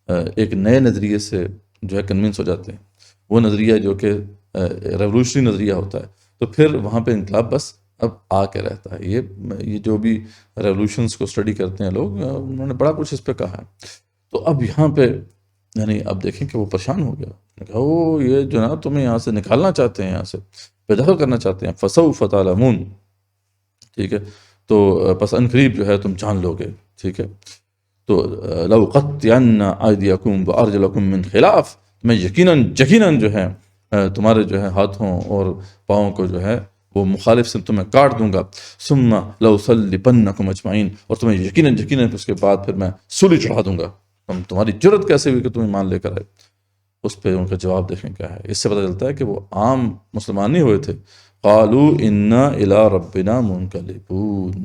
ایک نئے نظریے سے جو ہے کنونس ہو جاتے ہیں، وہ نظریہ جو کہ ریولوشنری نظریہ ہوتا ہے، تو پھر وہاں پہ انقلاب بس اب آ کے رہتا ہے. یہ جو بھی ریولوشنس کو اسٹڈی کرتے ہیں لوگ، انہوں نے بڑا کچھ اس پہ کہا ہے. تو اب یہاں پہ یعنی اب دیکھیں کہ وہ پریشان ہو گیا. کہا وہ یہ جو نا تمہیں یہاں سے نکالنا چاہتے ہیں، یہاں سے بے دخل کرنا چاہتے ہیں. فسوف تعلمون، ٹھیک ہے، تو پس ان قریب جو ہے تم جان لو گے. ٹھیک ہے، تو لَأُقَطِّعَنَّ أَيْدِيَكُمْ وَأَرْجُلَكُمْ مِنْ خِلَافٍ، میں یقیناً جو ہے تمہارے جو ہے ہاتھوں اور پاؤں کو جو ہے وہ مخالف سے تمہیں کاٹ دوں گا. ثُمَّ لَأُصَلِّبَنَّكُمْ أَجْمَعِينَ، اور تمہیں یقیناً اس کے بعد پھر میں سولی چڑھا دوں گا. تمہاری جرت کیسے ہوئی کہ تم ایمان لے کر آئے؟ اس پہ ان کا جواب دیکھیں کیا ہے. اس سے پتہ چلتا ہے کہ وہ عام مسلمان نہیں ہوئے تھے. قالوا انا الی ربنا منقلبون،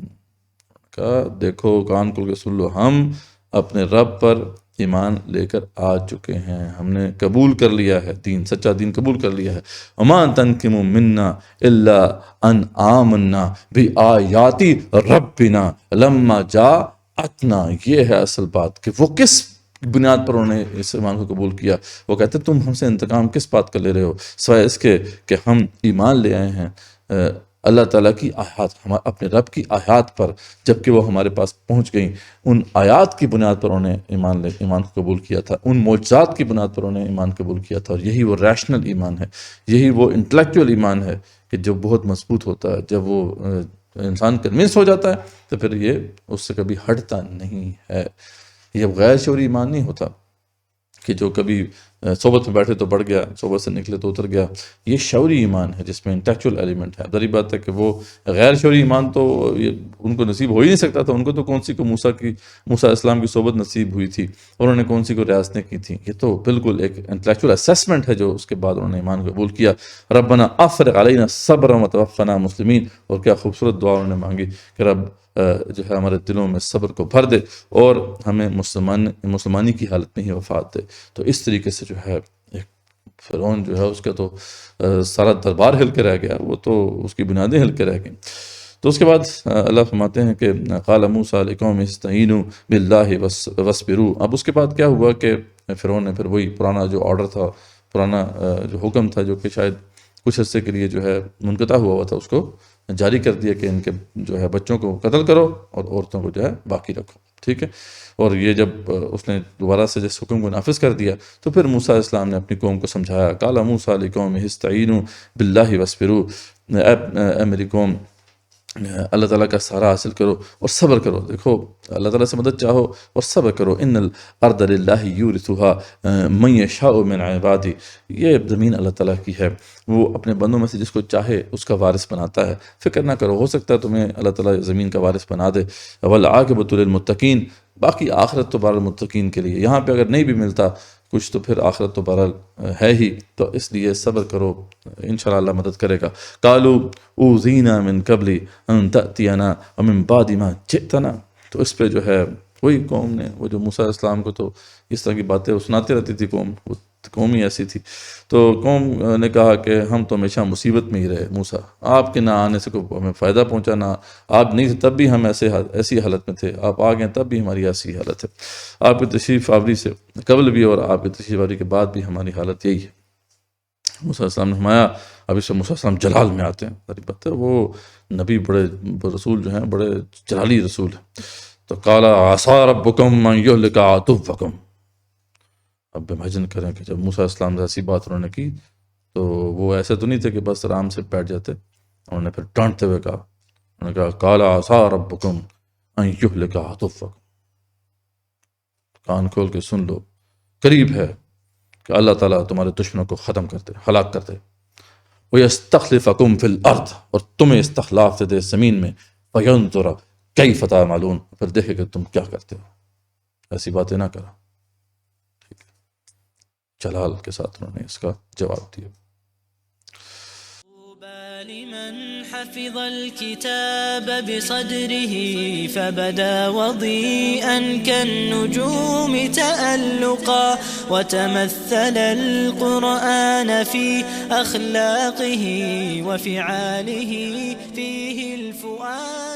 کہا دیکھو کان کھول کے سن لو، ہم اپنے رب پر ایمان لے کر آ چکے ہیں، ہم نے قبول کر لیا ہے دین، سچا دین قبول کر لیا ہے. وما تنقم منا الا ان آمنا بآیات ربنا لما جاءتنا. یہ ہے اصل بات کہ وہ کس بنیاد پر انہوں نے اس ایمان کو قبول کیا. وہ کہتے ہیں تم ہم سے انتقام کس بات کا لے رہے ہو، سوائے اس کے کہ ہم ایمان لے آئے ہیں اللہ تعالیٰ کی آیات، اپنے رب کی آیات پر، جبکہ وہ ہمارے پاس پہنچ گئیں. ان آیات کی بنیاد پر انہوں نے ایمان کو قبول کیا تھا، ان معجزات کی بنیاد پر انہوں نے ایمان قبول کیا تھا. اور یہی وہ ریشنل ایمان ہے، یہی وہ انٹلیکچوئل ایمان ہے کہ جو بہت مضبوط ہوتا ہے. جب وہ انسان کنونس ہو جاتا ہے تو پھر یہ اس سے کبھی ہٹتا نہیں ہے. یہ غیر شعوری ایمان نہیں ہوتا کہ جو کبھی صحبت میں بیٹھے تو بڑھ گیا، صحبت سے نکلے تو اتر گیا. یہ شعوری ایمان ہے جس میں انٹلیکچوئل ایلیمنٹ ہے. ظاہری بات ہے کہ وہ غیر شعوری ایمان تو ان کو نصیب ہو ہی نہیں سکتا تھا. ان کو تو کون سی کو موسیٰ اسلام کی صحبت نصیب ہوئی تھی، اور انہوں نے کون سی کو ریاستیں کی تھیں. یہ تو بالکل ایک انٹلیکچوئل اسیسمنٹ ہے جو اس کے بعد انہوں نے ایمان قبول کیا. ربنا افرغ علینا صبرا وتوفنا مسلمین. اور کیا خوبصورت دعا انہوں نے مانگی کہ رب جو ہے ہمارے دلوں میں صبر کو بھر دے اور ہمیں مسلمانی کی حالت میں ہی وفات دے. تو اس طریقے سے جو ہے ایک فرعون جو ہے اس کا تو سارا دربار ہل کے رہ گیا، وہ تو اس کی بنیادیں ہل کے رہ گئیں. تو اس کے بعد اللہ فرماتے ہیں کہ قال موسیٰ لقوم استعینوا باللہ واصبروا. اب اس کے بعد کیا ہوا کہ فرعون نے پھر وہی پرانا جو آرڈر تھا، پرانا جو حکم تھا جو کہ شاید کچھ عرصے کے لیے جو ہے منقطع ہوا تھا، اس کو جاری کر دیا کہ ان کے جو ہے بچوں کو قتل کرو اور عورتوں کو جو ہے باقی رکھو. ٹھیک ہے، اور یہ جب اس نے دوبارہ سے جس حکم کو نافذ کر دیا تو پھر موسیٰ علیہ السلام نے اپنی قوم کو سمجھایا. قال موسیٰ لقومہ استعینوا باللہ واصبروا، اے میری قوم اللہ تعالیٰ کا سہارا حاصل کرو اور صبر کرو. دیکھو اللہ تعالیٰ سے مدد چاہو اور صبر کرو. ان الارض للہ یورثها من یشاء من عبادہ، یہ زمین اللہ تعالیٰ کی ہے، وہ اپنے بندوں میں سے جس کو چاہے اس کا وارث بناتا ہے. فکر نہ کرو، ہو سکتا ہے تمہیں اللہ تعالیٰ زمین کا وارث بنا دے. والعاقبۃ للمتقین، باقی آخرت تو بہرحال متقین کے لیے. یہاں پہ اگر نہیں بھی ملتا کچھ تو پھر آخرت تو بہرحال ہے ہی، تو اس لیے صبر کرو، انشاءاللہ اللہ مدد کرے گا. قالوا اوذینا من قبل ان تأتینا ومن بعد ما جئتنا. تو اس پہ جو ہے وہی قوم نے، وہ جو موسیٰ علیہ السلام کو تو اس طرح کی باتیں وہ سناتے رہتی تھی قوم ہی ایسی تھی. تو قوم نے کہا کہ ہم تو ہمیشہ مصیبت میں ہی رہے موسیٰ، آپ کے نہ آنے سے کوئی ہمیں فائدہ پہنچا، نہ آپ نہیں تھے تب بھی ہم ایسی حالت میں تھے، آپ آ گئے تب بھی ہماری ایسی حالت ہے. آپ کی تشریف آوری سے قبل بھی اور آپ کی تشریف آوری کے بعد بھی ہماری حالت یہی ہے. موسیٰ علیہ السلام نے فرمایا، اب اس میں موسیٰ علیہ السلام جلال میں آتے ہیں. بات ہے وہ نبی بڑے رسول جو ہیں بڑے جلالی رسول ہیں. تو قال عصا ربکم ان یہلک عدوکم. اب امیجن کریں کہ جب موسیٰ علیہ السلام سے ایسی بات انہوں نے کی تو وہ ایسے تو نہیں تھے کہ بس آرام سے بیٹھ جاتے. انہوں نے پھر ڈانٹتے ہوئے کہا، انہوں نے کہا قال عصا ربکم ان یہلک عدوکم. کان کھول کے سن لو، قریب ہے کہ اللہ تعالیٰ تمہارے دشمنوں کو ختم کر دے، ہلاک کر دے. وَيَسْتَخْلِفَكُمْ فِي الْأَرْضِ، اور تمہیں استخلاف دے زمین میں. فَيَنْظُرَ كَيْفَ تَعْمَلُونَ، پھر دیکھے کہ تم کیا کرتے ہو. ایسی باتیں نہ کرا. ٹھیک ہے، جلال کے ساتھ انہوں نے اس کا جواب دیا. لمن حفظ الكتاب بصدره فبدا وضيئا كالنجوم تألقا وتمثل القرآن في أخلاقه وفعاله فيه الفؤاد